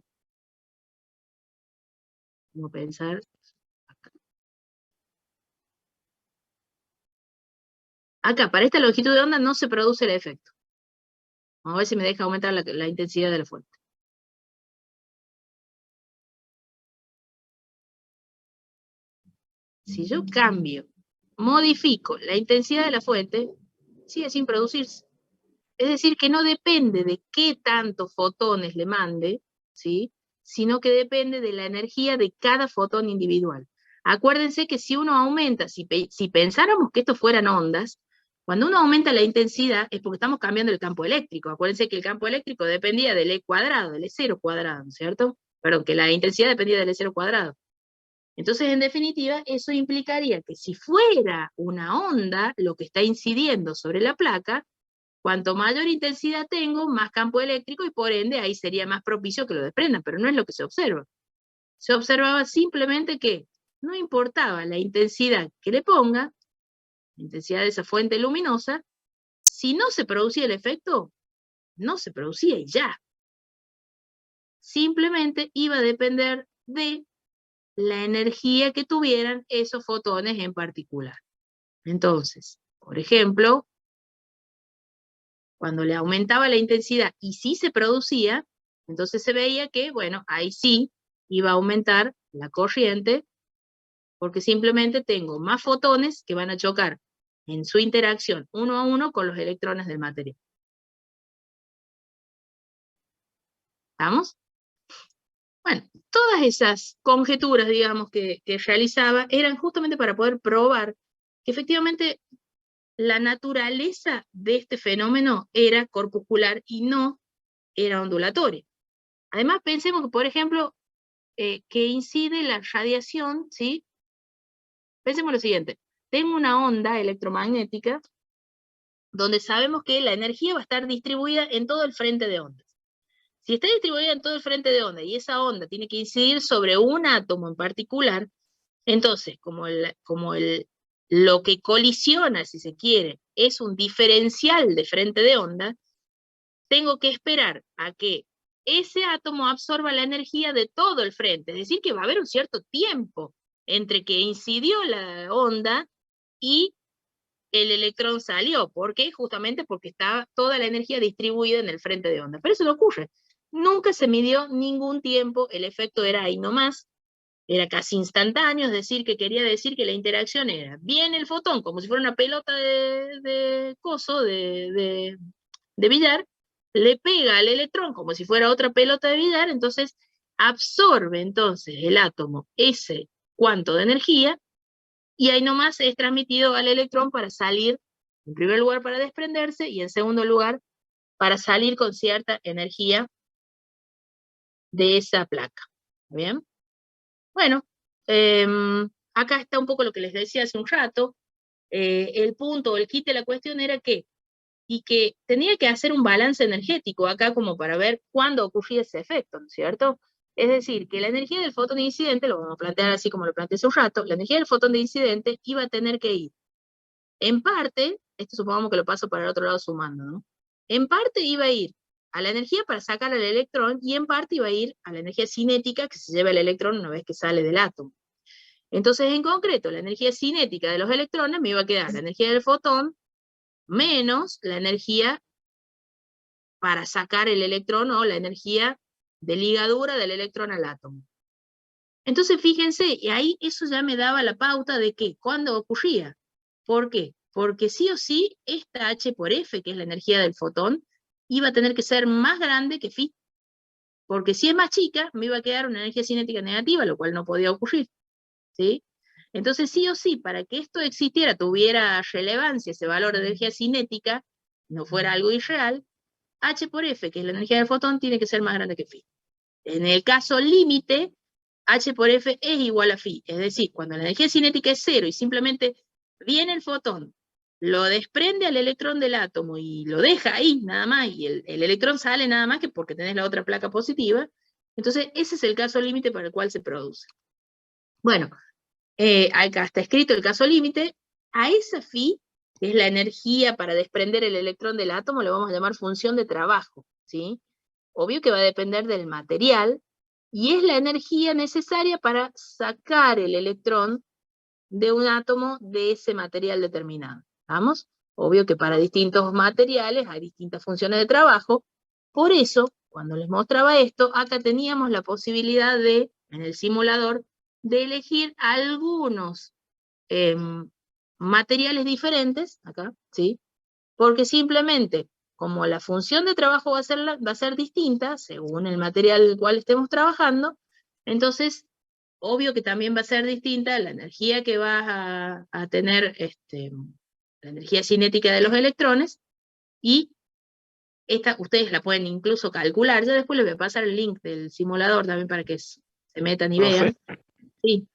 A: vamos a pensar, acá, para esta longitud de onda no se produce el efecto. Vamos a ver si me deja aumentar la intensidad de la fuente. Si yo cambio, modifico la intensidad de la fuente, sigue sin producirse. Es decir, que no depende de qué tantos fotones le mande, ¿sí? Sino que depende de la energía de cada fotón individual. Acuérdense que si uno aumenta, si pensáramos que esto fueran ondas, cuando uno aumenta la intensidad es porque estamos cambiando el campo eléctrico. Acuérdense que el campo eléctrico dependía del E cuadrado, del E0 cuadrado, ¿no es cierto? Perdón, que la intensidad dependía del E0 cuadrado. Entonces, en definitiva, eso implicaría que si fuera una onda lo que está incidiendo sobre la placa, cuanto mayor intensidad tengo, más campo eléctrico, y por ende ahí sería más propicio que lo desprendan, pero no es lo que se observa. Se observaba simplemente que no importaba la intensidad que le ponga, la intensidad de esa fuente luminosa, si no se producía el efecto, no se producía y ya. Simplemente iba a depender de la energía que tuvieran esos fotones en particular. Entonces, por ejemplo, cuando le aumentaba la intensidad y sí se producía, entonces se veía que, bueno, ahí sí iba a aumentar la corriente, porque simplemente tengo más fotones que van a chocar en su interacción uno a uno con los electrones del material. ¿Estamos? Bueno, todas esas conjeturas, digamos, que realizaba eran justamente para poder probar que efectivamente la naturaleza de este fenómeno era corpuscular y no era ondulatoria. Además, pensemos que, por ejemplo, que incide la radiación, ¿sí? Pensemos lo siguiente, tengo una onda electromagnética donde sabemos que la energía va a estar distribuida en todo el frente de ondas. Si está distribuida en todo el frente de onda y esa onda tiene que incidir sobre un átomo en particular, entonces, como el lo que colisiona, si se quiere, es un diferencial de frente de onda, tengo que esperar a que ese átomo absorba la energía de todo el frente, es decir, que va a haber un cierto tiempo entre que incidió la onda y el electrón salió. ¿Por qué? Justamente porque está toda la energía distribuida en el frente de onda. Pero eso no ocurre. Nunca se midió ningún tiempo, el efecto era ahí nomás, era casi instantáneo, es decir, que quería decir que la interacción era, viene el fotón, como si fuera una pelota de coso, de billar, le pega al electrón como si fuera otra pelota de billar, entonces absorbe entonces el átomo ese cuanto de energía, y ahí nomás es transmitido al electrón para salir, en primer lugar para desprenderse, y en segundo lugar para salir con cierta energía de esa placa. ¿Bien? Bueno, acá está un poco lo que les decía hace un rato. El punto, el kit de la cuestión era que tenía que hacer un balance energético acá como para ver cuándo ocurría ese efecto, ¿no es cierto? Es decir, que la energía del fotón de incidente, lo vamos a plantear así como lo planteé hace un rato, la energía del fotón de incidente iba a tener que ir, en parte, esto supongamos que lo paso para el otro lado sumando, ¿no? En parte iba a ir a la energía para sacar al electrón, y en parte iba a ir a la energía cinética que se lleva el electrón una vez que sale del átomo. Entonces, en concreto, la energía cinética de los electrones me iba a quedar la energía del fotón menos la energía para sacar el electrón, o la energía de ligadura del electrón al átomo. Entonces, fíjense, y ahí eso ya me daba la pauta de que, ¿cuándo ocurría? ¿Por qué? Porque sí o sí, esta H por F, que es la energía del fotón, iba a tener que ser más grande que phi. Porque si es más chica, me iba a quedar una energía cinética negativa, lo cual no podía ocurrir, ¿sí? Entonces, sí o sí, para que esto existiera, tuviera relevancia ese valor de energía cinética, no fuera algo irreal, H por F, que es la energía del fotón, tiene que ser más grande que phi. En el caso límite, H por F es igual a phi, es decir, cuando la energía cinética es cero y simplemente viene el fotón, lo desprende al electrón del átomo y lo deja ahí nada más, y el electrón sale nada más que porque tenés la otra placa positiva, entonces ese es el caso límite para el cual se produce. Bueno, acá está escrito el caso límite. A esa phi, que es la energía para desprender el electrón del átomo, le vamos a llamar función de trabajo, ¿sí? Obvio que va a depender del material, y es la energía necesaria para sacar el electrón de un átomo de ese material determinado. ¿Vamos? Obvio que para distintos materiales hay distintas funciones de trabajo. Por eso, cuando les mostraba esto, acá teníamos la posibilidad de, en el simulador, de elegir algunos materiales diferentes, acá, ¿sí? Porque simplemente, como la función de trabajo va a ser distinta, según el material del cual estemos trabajando, entonces, obvio que también va a ser distinta la energía que va a tener, la energía cinética de los electrones, y esta ustedes la pueden incluso calcular. Yo después les voy a pasar el link del simulador también para que se metan y
E: Profe,
A: vean. Sí,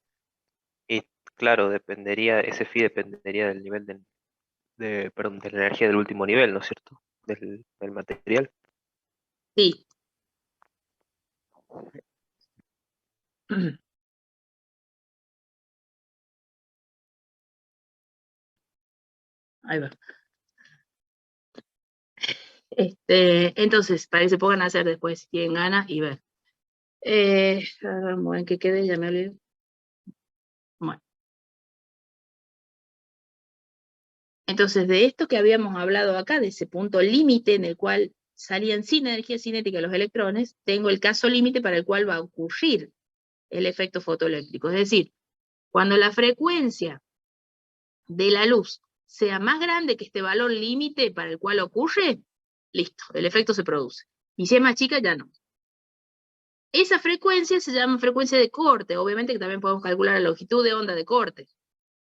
E: y claro, ese phi dependería del nivel perdón, de la energía del último nivel, ¿no es cierto? Del material.
A: sí. Ahí va. Entonces, para que se pongan a hacer después, quien gana y ver. Bueno, que quede, ya me olvidé. Bueno. Entonces, de esto que habíamos hablado acá, de ese punto límite en el cual salían sin energía cinética los electrones, tengo el caso límite para el cual va a ocurrir el efecto fotoeléctrico. Es decir, cuando la frecuencia de la luz sea más grande que este valor límite para el cual ocurre, listo, el efecto se produce. Y si es más chica, ya no. Esa frecuencia se llama frecuencia de corte. Obviamente que también podemos calcular la longitud de onda de corte,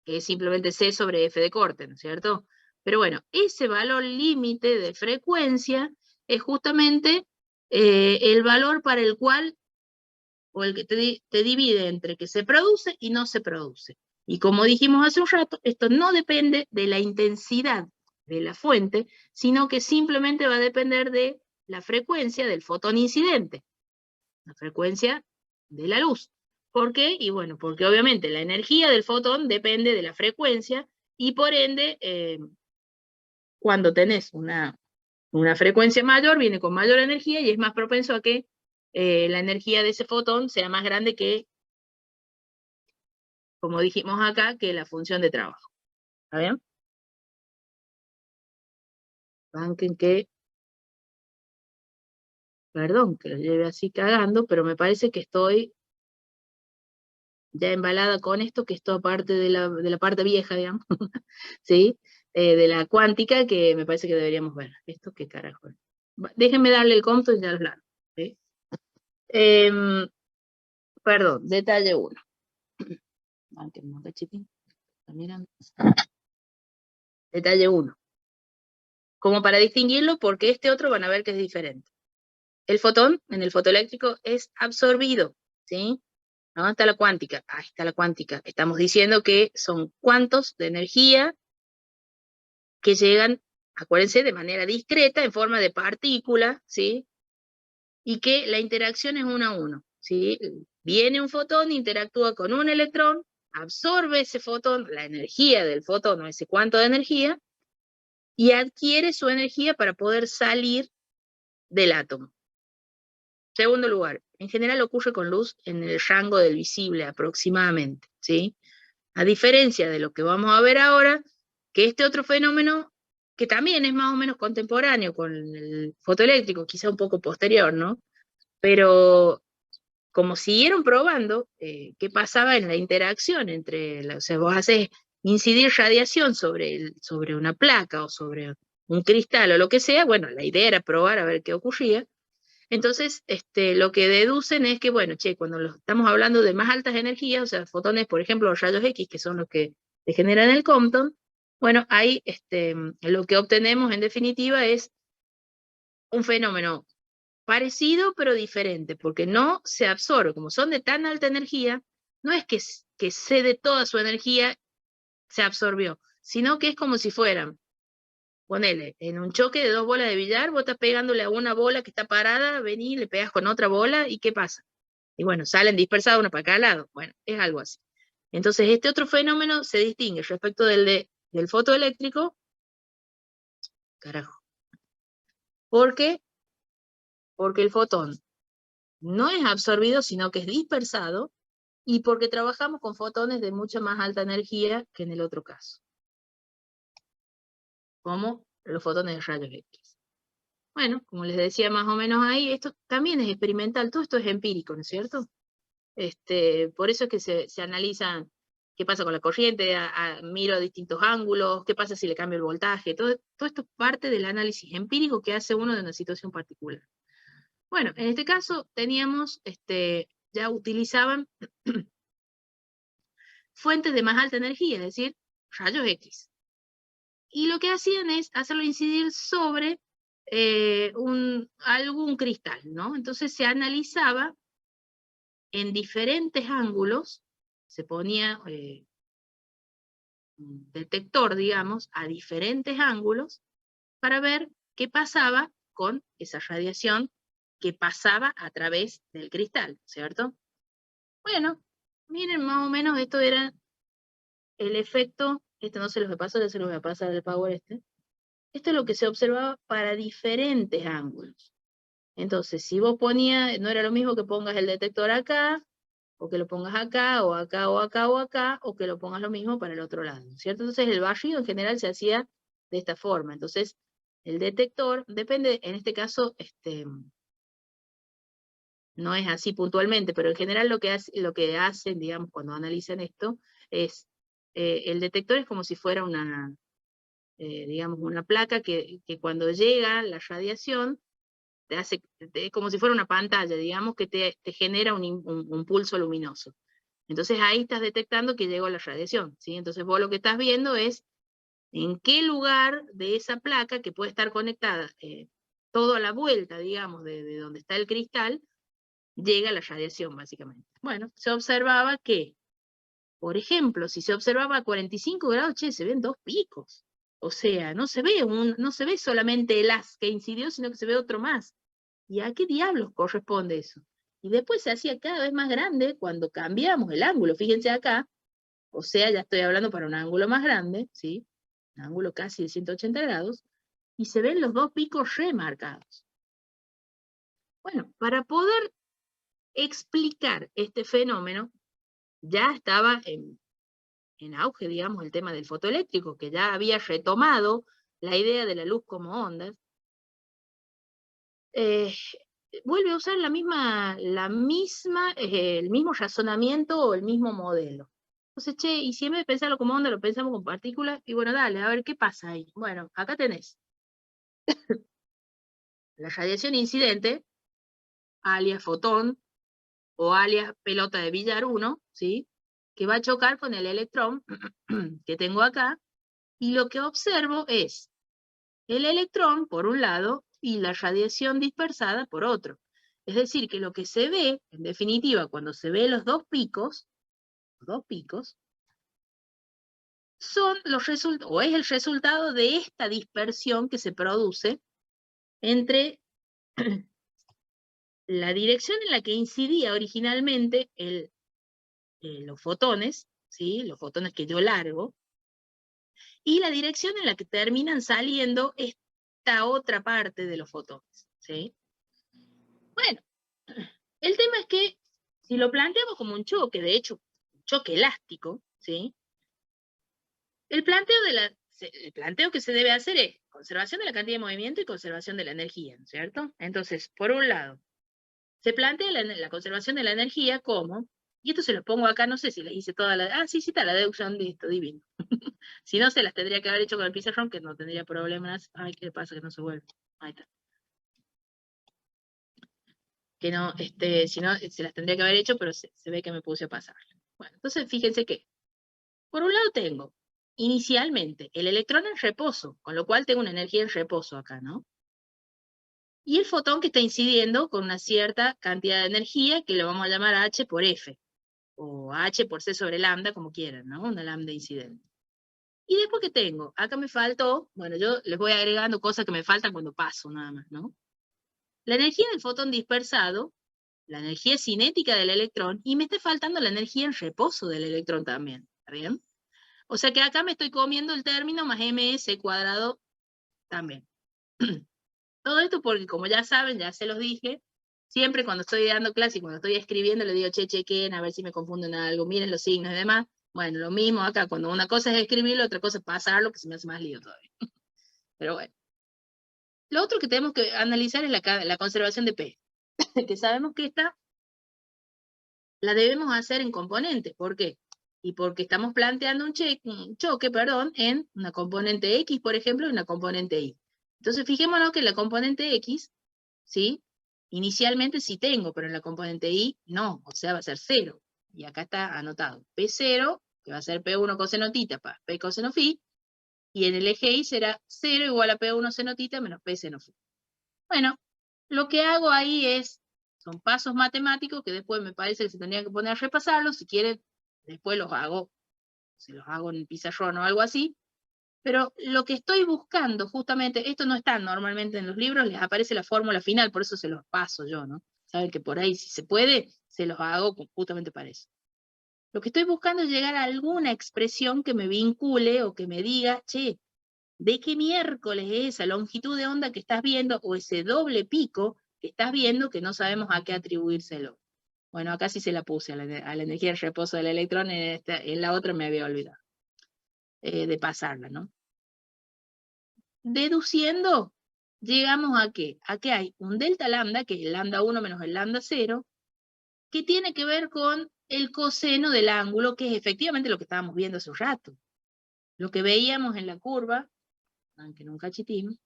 A: que es simplemente C sobre F de corte, ¿no es cierto? Pero bueno, ese valor límite de frecuencia es justamente el valor para el cual, o el que te divide entre que se produce y no se produce. Y como dijimos hace un rato, esto no depende de la intensidad de la fuente, sino que simplemente va a depender de la frecuencia del fotón incidente, la frecuencia de la luz. ¿Por qué? Y bueno, porque obviamente la energía del fotón depende de la frecuencia, y por ende, cuando tenés una frecuencia mayor, viene con mayor energía y es más propenso a que la energía de ese fotón sea más grande que, como dijimos acá, que la función de trabajo. ¿Está bien? Banquen que, perdón que lo lleve así cagando, pero me parece que estoy ya embalada con esto, que esto aparte de la parte vieja, digamos, ¿sí? De la cuántica, que me parece que deberíamos ver. ¿Esto qué carajo es? Déjenme darle el conto y ya los largo, ¿sí? Perdón, detalle 1. Detalle 1. Como para distinguirlo, porque este otro van a ver que es diferente. El fotón, en el fotoeléctrico, es absorbido, ¿sí? ¿Dónde está la cuántica? Ahí está la cuántica. Estamos diciendo que son cuantos de energía que llegan, acuérdense, de manera discreta, en forma de partícula, ¿sí? Y que la interacción es 1 a 1, ¿sí? Viene un fotón, interactúa con un electrón, absorbe ese fotón, la energía del fotón, o ese cuanto de energía, y adquiere su energía para poder salir del átomo. Segundo lugar, en general ocurre con luz en el rango del visible aproximadamente, ¿sí? A diferencia de lo que vamos a ver ahora, que este otro fenómeno, que también es más o menos contemporáneo con el fotoeléctrico, quizá un poco posterior, ¿no? Pero como siguieron probando, qué pasaba en la interacción entre, o sea, vos haces incidir radiación sobre una placa o sobre un cristal o lo que sea, bueno, la idea era probar a ver qué ocurría. Entonces, lo que deducen es que, bueno, che, cuando estamos hablando de más altas energías, o sea, fotones, por ejemplo, los rayos X, que son los que generan el Compton, bueno, ahí lo que obtenemos en definitiva es un fenómeno parecido pero diferente, porque no se absorbe, como son de tan alta energía, no es que cede toda su energía, se absorbió, sino que es como si fueran, ponele, en un choque de 2 bolas de billar, vos estás pegándole a una bola que está parada, venís, le pegas con otra bola, ¿y qué pasa? Y bueno, salen dispersadas una para cada lado. Bueno, es algo así. Entonces, este otro fenómeno se distingue respecto del fotoeléctrico. Carajo. ¿Por qué? Porque el fotón no es absorbido, sino que es dispersado, y porque trabajamos con fotones de mucha más alta energía que en el otro caso, como los fotones de rayos X. Bueno, como les decía más o menos ahí, esto también es experimental, todo esto es empírico, ¿no es cierto? Por eso es que se analizan qué pasa con la corriente, miro a distintos ángulos, qué pasa si le cambio el voltaje, todo esto es parte del análisis empírico que hace uno de una situación particular. Bueno, en este caso teníamos, ya utilizaban fuentes de más alta energía, es decir, rayos X. Y lo que hacían es hacerlo incidir sobre algún cristal, ¿no? Entonces se analizaba en diferentes ángulos, se ponía un detector, digamos, a diferentes ángulos para ver qué pasaba con esa radiación que pasaba a través del cristal, ¿cierto? Bueno, miren, más o menos esto era el efecto, esto no se los voy a pasar, ya se los voy a pasar el power Esto es lo que se observaba para diferentes ángulos. Entonces, si vos ponías, no era lo mismo que pongas el detector acá, o que lo pongas acá, o acá, o acá, o acá, o que lo pongas lo mismo para el otro lado, ¿cierto? Entonces el barrido en general se hacía de esta forma. Entonces, el detector, depende, en este caso, no es así puntualmente, pero en general lo que hacen, digamos, cuando analizan esto, es, el detector es como si fuera una, digamos, una placa que cuando llega la radiación, te hace, como si fuera una pantalla, digamos, que te genera un pulso luminoso. Entonces ahí estás detectando que llegó la radiación, ¿sí? Entonces vos lo que estás viendo es en qué lugar de esa placa, que puede estar conectada todo a la vuelta, digamos, de donde está el cristal, llega la radiación, básicamente. Bueno, se observaba que, por ejemplo, si se observaba a 45 grados, che, se ven 2 picos. O sea, no se ve solamente el haz que incidió, sino que se ve otro más. ¿Y a qué diablos corresponde eso? Y después se hacía cada vez más grande cuando cambiamos el ángulo. Fíjense acá, o sea, ya estoy hablando para un ángulo más grande, ¿sí? Un ángulo casi de 180 grados, y se ven los dos picos remarcados. Bueno, para poder explicar este fenómeno, ya estaba en auge, digamos, el tema del fotoeléctrico, que ya había retomado la idea de la luz como ondas. Vuelve a usar el mismo razonamiento o el mismo modelo. Entonces, che, y si en vez de pensarlo como onda, lo pensamos con partículas, y bueno, dale, a ver qué pasa ahí. Bueno, acá tenés la radiación incidente, alias fotón, o alias pelota de billar 1, ¿sí? Que va a chocar con el electrón que tengo acá, y lo que observo es el electrón por un lado y la radiación dispersada por otro. Es decir, que lo que se ve, en definitiva, cuando se ve los dos picos, son los resultados, o es el resultado de esta dispersión que se produce entre la dirección en la que incidía originalmente los fotones, ¿sí? Los fotones que yo largo, y la dirección en la que terminan saliendo esta otra parte de los fotones, ¿sí? Bueno, el tema es que si lo planteamos como un choque, de hecho, un choque elástico, ¿sí? El planteo que se debe hacer es conservación de la cantidad de movimiento y conservación de la energía, ¿no es cierto? Entonces, por un lado, se plantea la conservación de la energía como, y esto se lo pongo acá, no sé si le hice toda la... Ah, sí, está la deducción de esto, divino. Si no, se las tendría que haber hecho con el pizarrón, que no tendría problemas. Ay, ¿qué pasa? Que no se vuelve. Ahí está. Que no, si no, se las tendría que haber hecho, pero se ve que me puse a pasar. Bueno, entonces fíjense que, por un lado tengo, inicialmente, el electrón en reposo, con lo cual tengo una energía en reposo acá, ¿no? Y el fotón que está incidiendo con una cierta cantidad de energía, que lo vamos a llamar H por F, o H por C sobre lambda, como quieran, ¿no? Una lambda incidente. Y después que tengo, acá me faltó, bueno, yo les voy agregando cosas que me faltan cuando paso nada más, ¿no? La energía del fotón dispersado, la energía cinética del electrón, y me está faltando la energía en reposo del electrón también, ¿está bien? O sea que acá me estoy comiendo el término más ms cuadrado también. Todo esto porque, como ya saben, ya se los dije, siempre cuando estoy dando clase y cuando estoy escribiendo, le digo, chequen, a ver si me confunden algo, miren los signos y demás. Bueno, lo mismo acá, cuando una cosa es escribirlo, otra cosa es pasarlo, que se me hace más lío todavía. Pero bueno. Lo otro que tenemos que analizar es la conservación de P, que sabemos que esta la debemos hacer en componentes. ¿Por qué? Y porque estamos planteando un choque, en una componente X, por ejemplo, y una componente Y. Entonces, fijémonos que en la componente X, ¿sí? Inicialmente sí tengo, pero en la componente Y no, o sea, va a ser 0. Y acá está anotado P0, que va a ser P1 coseno tita para P coseno phi, y en el eje Y será 0 igual a P1 seno tita menos P seno phi. Bueno, lo que hago ahí son pasos matemáticos que después me parece que se tendrían que poner a repasarlos. Si quieren, después se los hago en el pizarrón o algo así. Pero lo que estoy buscando, justamente, esto no está normalmente en los libros, les aparece la fórmula final, por eso se los paso yo, ¿no? Saben que por ahí, si se puede, se los hago justamente para eso. Lo que estoy buscando es llegar a alguna expresión que me vincule o que me diga, che, ¿de qué miércoles es esa longitud de onda que estás viendo o ese doble pico que estás viendo que no sabemos a qué atribuírselo? Bueno, acá sí se la puse a la energía de reposo del electrón, en la otra me había olvidado de pasarla, ¿no? Deduciendo, llegamos a qué? A que hay un delta lambda, que es el lambda 1 menos el lambda 0, que tiene que ver con el coseno del ángulo, que es efectivamente lo que estábamos viendo hace un rato. Lo que veíamos en la curva, aunque nunca cachitín,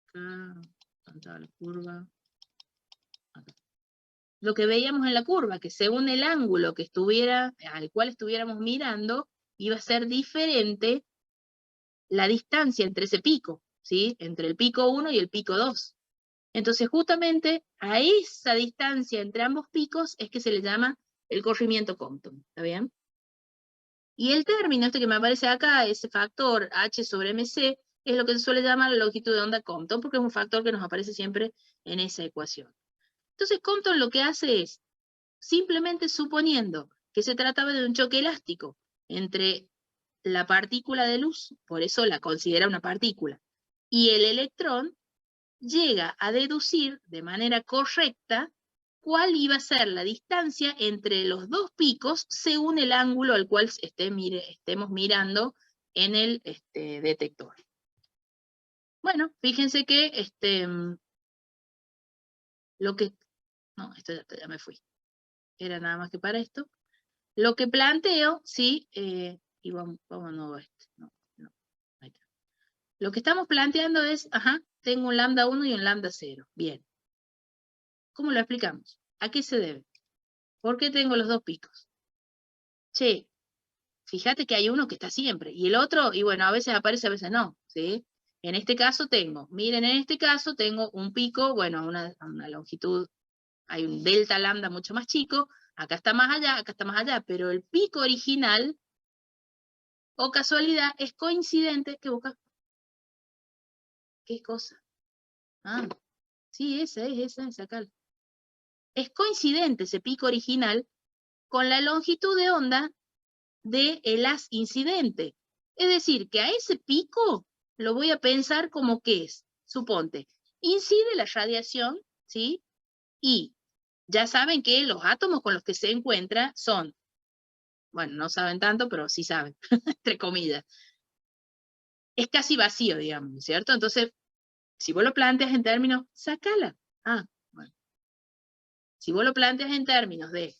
A: acá, la curva, acá. Lo que veíamos en la curva, que según el ángulo que al cual estuviéramos mirando, iba a ser diferente la distancia entre ese pico, ¿sí? Entre el pico 1 y el pico 2. Entonces, justamente a esa distancia entre ambos picos es que se le llama el corrimiento Compton, ¿está bien? Y el término este que me aparece acá, ese factor H sobre MC, es lo que se suele llamar la longitud de onda Compton, porque es un factor que nos aparece siempre en esa ecuación. Entonces, Compton lo que hace es, simplemente suponiendo que se trataba de un choque elástico entre la partícula de luz, por eso la considera una partícula, y el electrón, llega a deducir de manera correcta cuál iba a ser la distancia entre los dos picos según el ángulo al cual estemos mirando en el detector. Bueno, fíjense que lo que... No, esto ya me fui. Era nada más que para esto. Lo que planteo, sí, y vamos a nuevo a este. No, ahí está. Lo que estamos planteando es, tengo un lambda 1 y un lambda 0. Bien. ¿Cómo lo explicamos? ¿A qué se debe? ¿Por qué tengo los dos picos? Che, fíjate que hay uno que está siempre, y el otro, y bueno, a veces aparece, a veces no, ¿sí? En este caso miren, en este caso tengo un pico, bueno, a una longitud, hay un delta lambda mucho más chico, acá está más allá, acá está más allá, pero el pico original, o casualidad, es coincidente, ¿qué busca? ¿Qué cosa? Ah, sí, esa acá. Es coincidente ese pico original con la longitud de onda de el haz incidente. Es decir, que a ese pico lo voy a pensar como que es, suponte, incide la radiación, ¿sí? Y ya saben que los átomos con los que se encuentra son, bueno, no saben tanto, pero sí saben, entre comillas. Es casi vacío, digamos, ¿cierto? Entonces, si vos lo planteas en términos, sácala. Ah, bueno. Si vos lo planteas en términos de,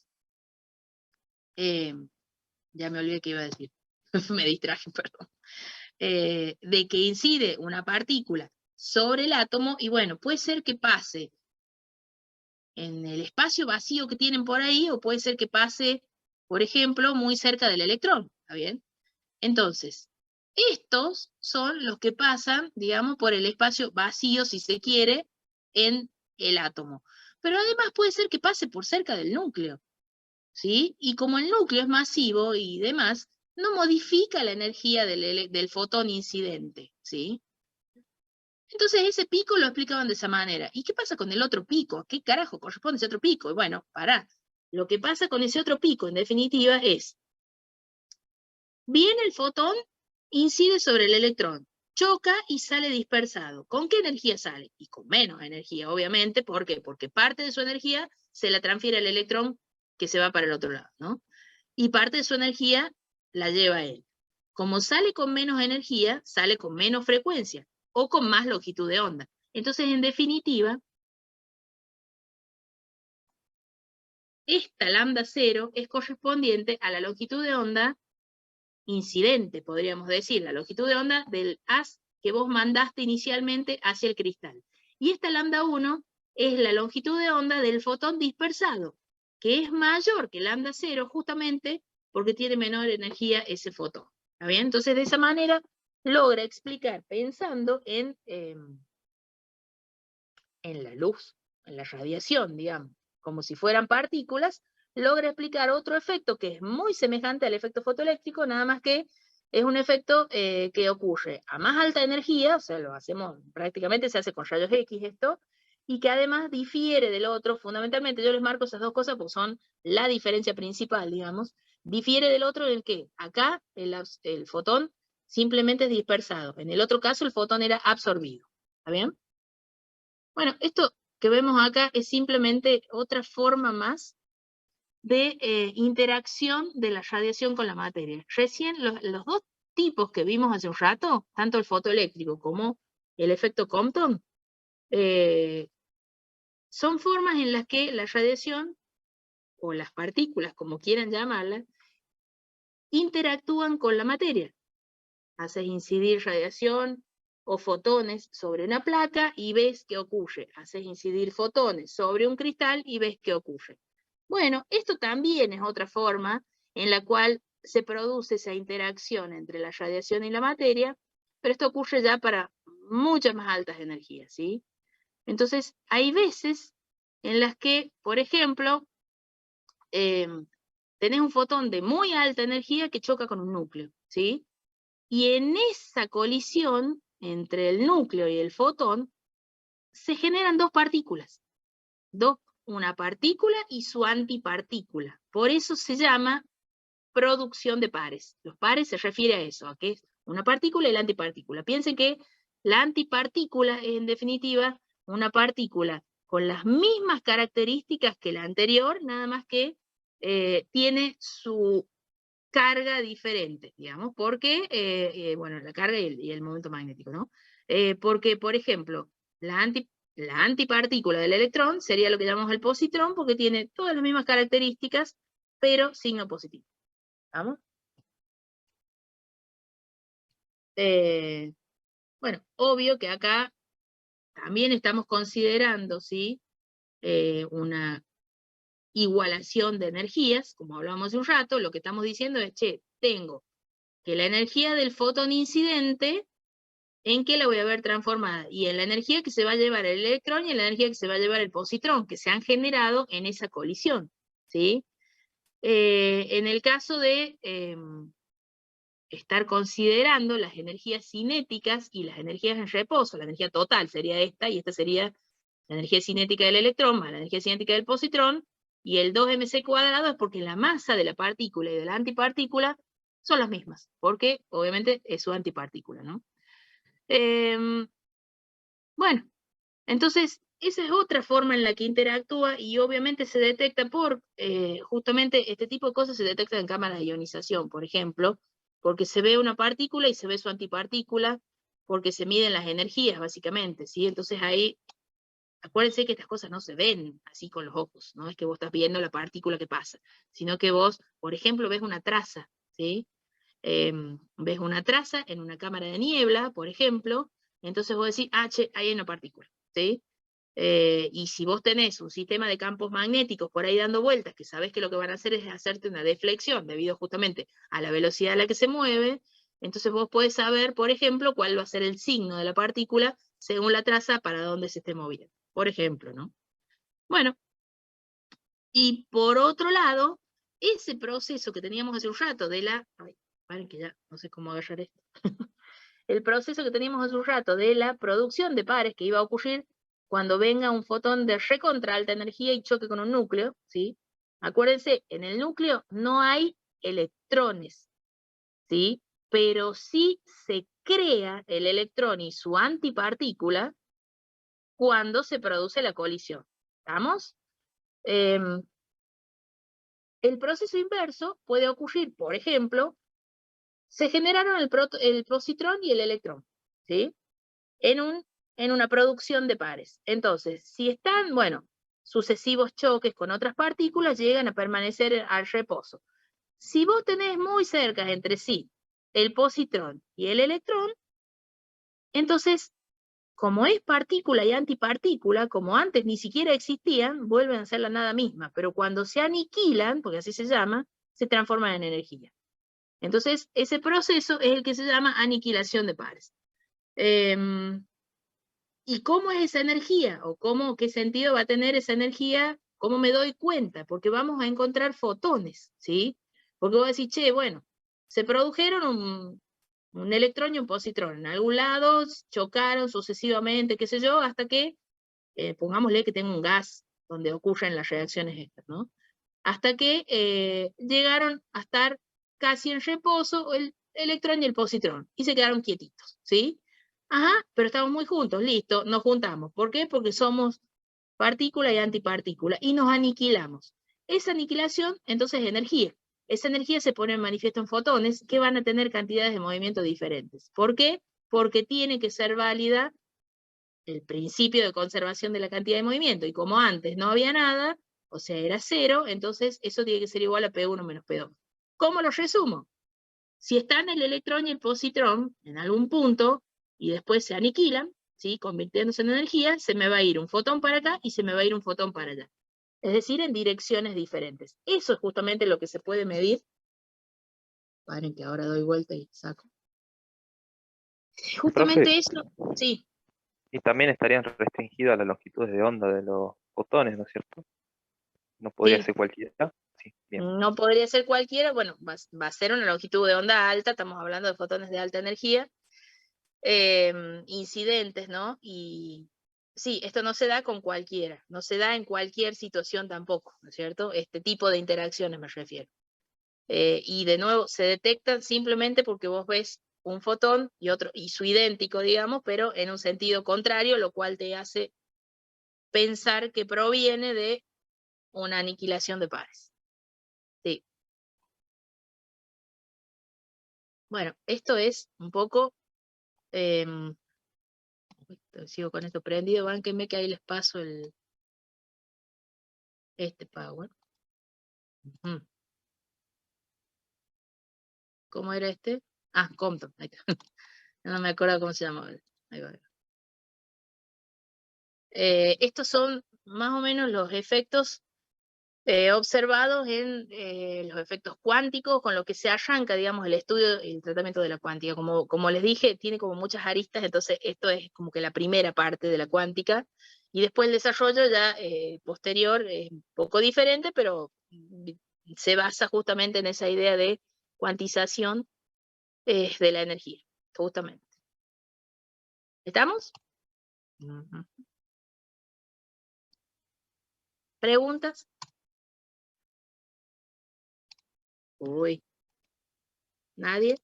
A: ya me olvidé qué iba a decir, me distraje, perdón. De que incide una partícula sobre el átomo, y bueno, puede ser que pase en el espacio vacío que tienen por ahí, o puede ser que pase, por ejemplo, muy cerca del electrón, ¿está bien? Entonces, estos son los que pasan, digamos, por el espacio vacío, si se quiere, en el átomo. Pero además puede ser que pase por cerca del núcleo, ¿sí? Y como el núcleo es masivo y demás, no modifica la energía del fotón incidente, ¿sí? Entonces ese pico lo explicaban de esa manera. ¿Y qué pasa con el otro pico? ¿A qué carajo corresponde ese otro pico? Y bueno, pará. Lo que pasa con ese otro pico, en definitiva, es, viene el fotón, incide sobre el electrón, choca y sale dispersado. ¿Con qué energía sale? Y con menos energía, obviamente. ¿Por qué? Porque parte de su energía se la transfiere al electrón que se va para el otro lado, ¿no? Y parte de su energía la lleva él. Como sale con menos energía, sale con menos frecuencia o con más longitud de onda. Entonces, en definitiva, esta lambda 0 es correspondiente a la longitud de onda incidente, podríamos decir, la longitud de onda del haz que vos mandaste inicialmente hacia el cristal. Y esta lambda 1 es la longitud de onda del fotón dispersado, que es mayor que lambda 0 justamente porque tiene menor energía ese fotón. ¿Está bien? Entonces, de esa manera, logra explicar pensando en la luz, en la radiación, digamos, como si fueran partículas, logra explicar otro efecto que es muy semejante al efecto fotoeléctrico, nada más que es un efecto que ocurre a más alta energía, o sea, lo hacemos, prácticamente se hace con rayos X esto, y que además difiere del otro, fundamentalmente yo les marco esas dos cosas porque son la diferencia principal, digamos, difiere del otro en el que acá el fotón simplemente es dispersado, en el otro caso el fotón era absorbido, ¿está bien? Bueno, esto que vemos acá es simplemente otra forma más de interacción de la radiación con la materia. Recién los dos tipos que vimos hace un rato, tanto el fotoeléctrico como el efecto Compton, son formas en las que la radiación, o las partículas, como quieran llamarlas, interactúan con la materia. Haces incidir radiación o fotones sobre una placa y ves qué ocurre. Haces incidir fotones sobre un cristal y ves qué ocurre. Bueno, esto también es otra forma en la cual se produce esa interacción entre la radiación y la materia, pero esto ocurre ya para muchas más altas energías, ¿sí? Entonces, hay veces en las que, por ejemplo, tenés un fotón de muy alta energía que choca con un núcleo, ¿sí? Y en esa colisión entre el núcleo y el fotón se generan dos partículas, dos una partícula y su antipartícula. Por eso se llama producción de pares. Los pares se refiere a eso, a que es una partícula y la antipartícula. Piensen que la antipartícula es en definitiva una partícula con las mismas características que la anterior, nada más que tiene su carga diferente, digamos, porque, bueno, la carga y el momento magnético, ¿no? Porque, por ejemplo, la antipartícula del electrón sería lo que llamamos el positrón, porque tiene todas las mismas características, pero signo positivo. ¿Vamos? Bueno, obvio que acá también estamos considerando, ¿sí? Una igualación de energías, como hablábamos hace un rato. Lo que estamos diciendo es, che, tengo que la energía del fotón incidente, ¿en qué la voy a ver transformada? Y en la energía que se va a llevar el electrón y en la energía que se va a llevar el positrón, que se han generado en esa colisión, ¿sí? En el caso de estar considerando las energías cinéticas y las energías en reposo, la energía total sería esta, y esta sería la energía cinética del electrón más la energía cinética del positrón, y el 2mc² es porque la masa de la partícula y de la antipartícula son las mismas, porque obviamente es su antipartícula, ¿no? Bueno, entonces esa es otra forma en la que interactúa, y obviamente se detecta por, justamente este tipo de cosas se detecta en cámaras de ionización, por ejemplo, porque se ve una partícula y se ve su antipartícula, porque se miden las energías, básicamente, ¿sí? Entonces ahí, acuérdense que estas cosas no se ven así con los ojos, no es que vos estás viendo la partícula que pasa, sino que vos, por ejemplo, ves una traza, ¿sí? Ves una traza en una cámara de niebla, por ejemplo, entonces vos decís, ah, che, ahí hay una partícula, ¿sí? Y si vos tenés un sistema de campos magnéticos por ahí dando vueltas, que sabés que lo que van a hacer es hacerte una deflexión debido justamente a la velocidad a la que se mueve, entonces vos podés saber, por ejemplo, cuál va a ser el signo de la partícula según la traza para dónde se esté moviendo, por ejemplo, ¿no? Bueno, y por otro lado, ese proceso que teníamos hace un rato de la... Ay, paren que ya no sé cómo agarrar esto. El proceso que teníamos hace un rato de la producción de pares que iba a ocurrir cuando venga un fotón de recontra alta energía y choque con un núcleo, ¿sí? Acuérdense, en el núcleo no hay electrones, ¿sí? Pero sí se crea el electrón y su antipartícula cuando se produce la colisión. ¿Estamos? El proceso inverso puede ocurrir, por ejemplo, se generaron el positrón y el electrón, ¿sí? En una producción de pares. Entonces, si están, bueno, sucesivos choques con otras partículas, llegan a permanecer al reposo. Si vos tenés muy cerca entre sí el positrón y el electrón, entonces, como es partícula y antipartícula, como antes ni siquiera existían, vuelven a ser la nada misma, pero cuando se aniquilan, porque así se llama, se transforman en energía. Entonces, ese proceso es el que se llama aniquilación de pares. ¿Y cómo es esa energía? ¿O qué sentido va a tener esa energía? ¿Cómo me doy cuenta? Porque vamos a encontrar fotones, ¿sí? Porque vos decís, che, bueno, se produjeron un electrón y un positrón. En algún lado chocaron sucesivamente, qué sé yo, hasta que, pongámosle que tengo un gas donde ocurren las reacciones estas, ¿no? Hasta que llegaron a estar casi en reposo el electrón y el positrón, y se quedaron quietitos, ¿sí? Ajá, pero estamos muy juntos, listo, nos juntamos. ¿Por qué? Porque somos partícula y antipartícula, y nos aniquilamos. Esa aniquilación, entonces, es energía. Esa energía se pone en manifiesto en fotones que van a tener cantidades de movimiento diferentes. ¿Por qué? Porque tiene que ser válida el principio de conservación de la cantidad de movimiento, y como antes no había nada, o sea, era cero, entonces eso tiene que ser igual a P1 menos P2. ¿Cómo lo resumo? Si están el electrón y el positrón en algún punto, y después se aniquilan, ¿sí? Convirtiéndose en energía, se me va a ir un fotón para acá y se me va a ir un fotón para allá. Es decir, en direcciones diferentes. Eso es justamente lo que se puede medir. Paren que ahora doy vuelta y saco. Justamente
E: Profe,
A: eso, sí.
E: y también estarían restringidas las longitudes de onda de los fotones, ¿no es cierto? No podría
A: Sí.
E: ser cualquiera. Sí, bien.
A: No podría ser cualquiera, bueno, va a ser una longitud de onda alta, estamos hablando de fotones de alta energía, incidentes, ¿no? Y sí, esto no se da con cualquiera, no se da en cualquier situación tampoco, ¿no es cierto? Este tipo de interacciones me refiero. Y de nuevo, se detectan simplemente porque vos ves un fotón y otro, y su idéntico, digamos, pero en un sentido contrario, lo cual te hace pensar que proviene de una aniquilación de pares. Sí. Bueno, esto es un poco... sigo con esto prendido, bánquenme que ahí les paso este Power. Ujú. ¿Cómo era este? Ah, Compton. Ahí está. No me acuerdo cómo se llamaba. Ahí va. Estos son más o menos los efectos observados en los efectos cuánticos, con lo que se arranca, digamos, el estudio y el tratamiento de la cuántica. Como les dije, tiene como muchas aristas, entonces esto es como que la primera parte de la cuántica, y después el desarrollo ya posterior es un poco diferente, pero se basa justamente en esa idea de cuantización de la energía, justamente. ¿Estamos? Ujú. ¿Preguntas? Uy, ¿nadie?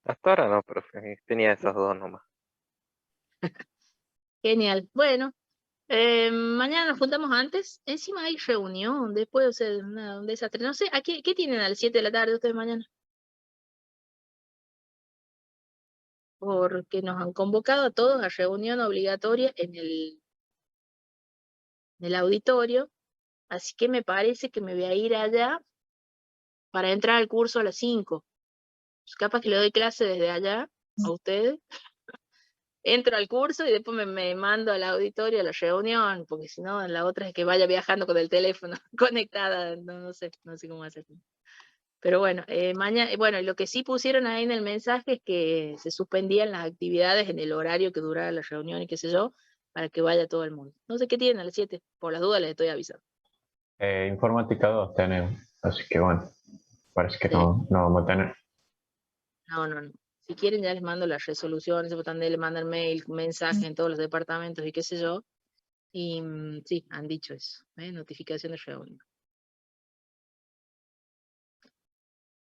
E: Hasta ahora no, profe. Tenía esas dos nomás.
A: Genial. Bueno, mañana nos juntamos antes. Encima hay reunión, después, o sea, un desastre. No sé, ¿qué tienen a las 7 de la tarde ustedes mañana? Porque nos han convocado a todos a reunión obligatoria en el auditorio, así que me parece que me voy a ir allá para entrar al curso a las 5. Pues capaz que le doy clase desde allá a ustedes. Entro al curso y después me mando al auditorio a la reunión, porque si no, la otra es que vaya viajando con el teléfono conectada, no sé cómo hacer. Pero bueno, mañana, bueno, lo que sí pusieron ahí en el mensaje es que se suspendían las actividades en el horario que durara la reunión y qué sé yo, para que vaya todo el mundo. No sé qué tienen a las 7, por las dudas les estoy avisando.
F: Informática 2 tenemos, así que bueno, parece que
A: Sí.
F: no vamos a tener.
A: No. Si quieren ya les mando las resoluciones, también le mandan mail, mensaje en todos los departamentos y qué sé yo. Y sí, han dicho eso, notificación de reunión.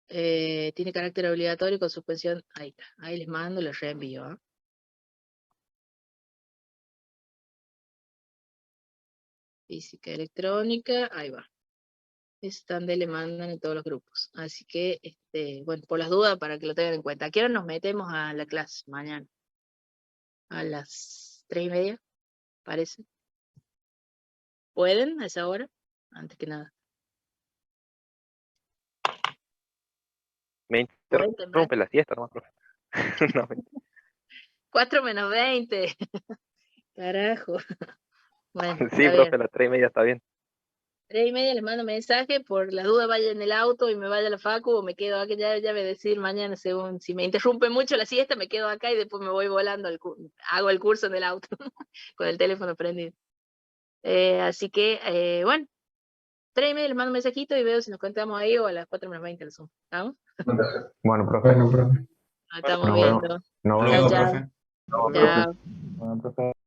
A: Tiene carácter obligatorio con suspensión, ahí está, ahí les mando, les reenvío. ¿Ah? Física electrónica, ahí va. Están de le mandan en todos los grupos. Así que, bueno, por las dudas, para que lo tengan en cuenta. ¿A qué hora nos metemos a la clase mañana? A las 3:30, parece. ¿Pueden a esa hora? Antes que nada.
E: Me
A: ¿Pueden
E: interrumpe la siesta nomás, profe. No,
A: 4 menos 20. Carajo. Bueno,
E: sí,
A: está
E: profe,
A: bien.
E: a las 3:30 está bien.
A: 3:30 les mando mensaje, por la duda vaya en el auto y me vaya a la facu o me quedo acá, ya voy a decir mañana, según si me interrumpe mucho la siesta, me quedo acá y después me voy volando, hago el curso en el auto, con el teléfono prendido. Así que, bueno, 3:30 les mando un mensajito y veo si nos contamos ahí o a las 4 menos 20 el Zoom. ¿Vamos?
F: Bueno, profe,
B: Bueno, profe.
A: Nos estamos
F: nos
A: viendo.
F: vemos. Nos
C: Hasta
F: vemos.
C: luego,
A: Chao,
C: profe.
A: chao.
F: Bueno, profe.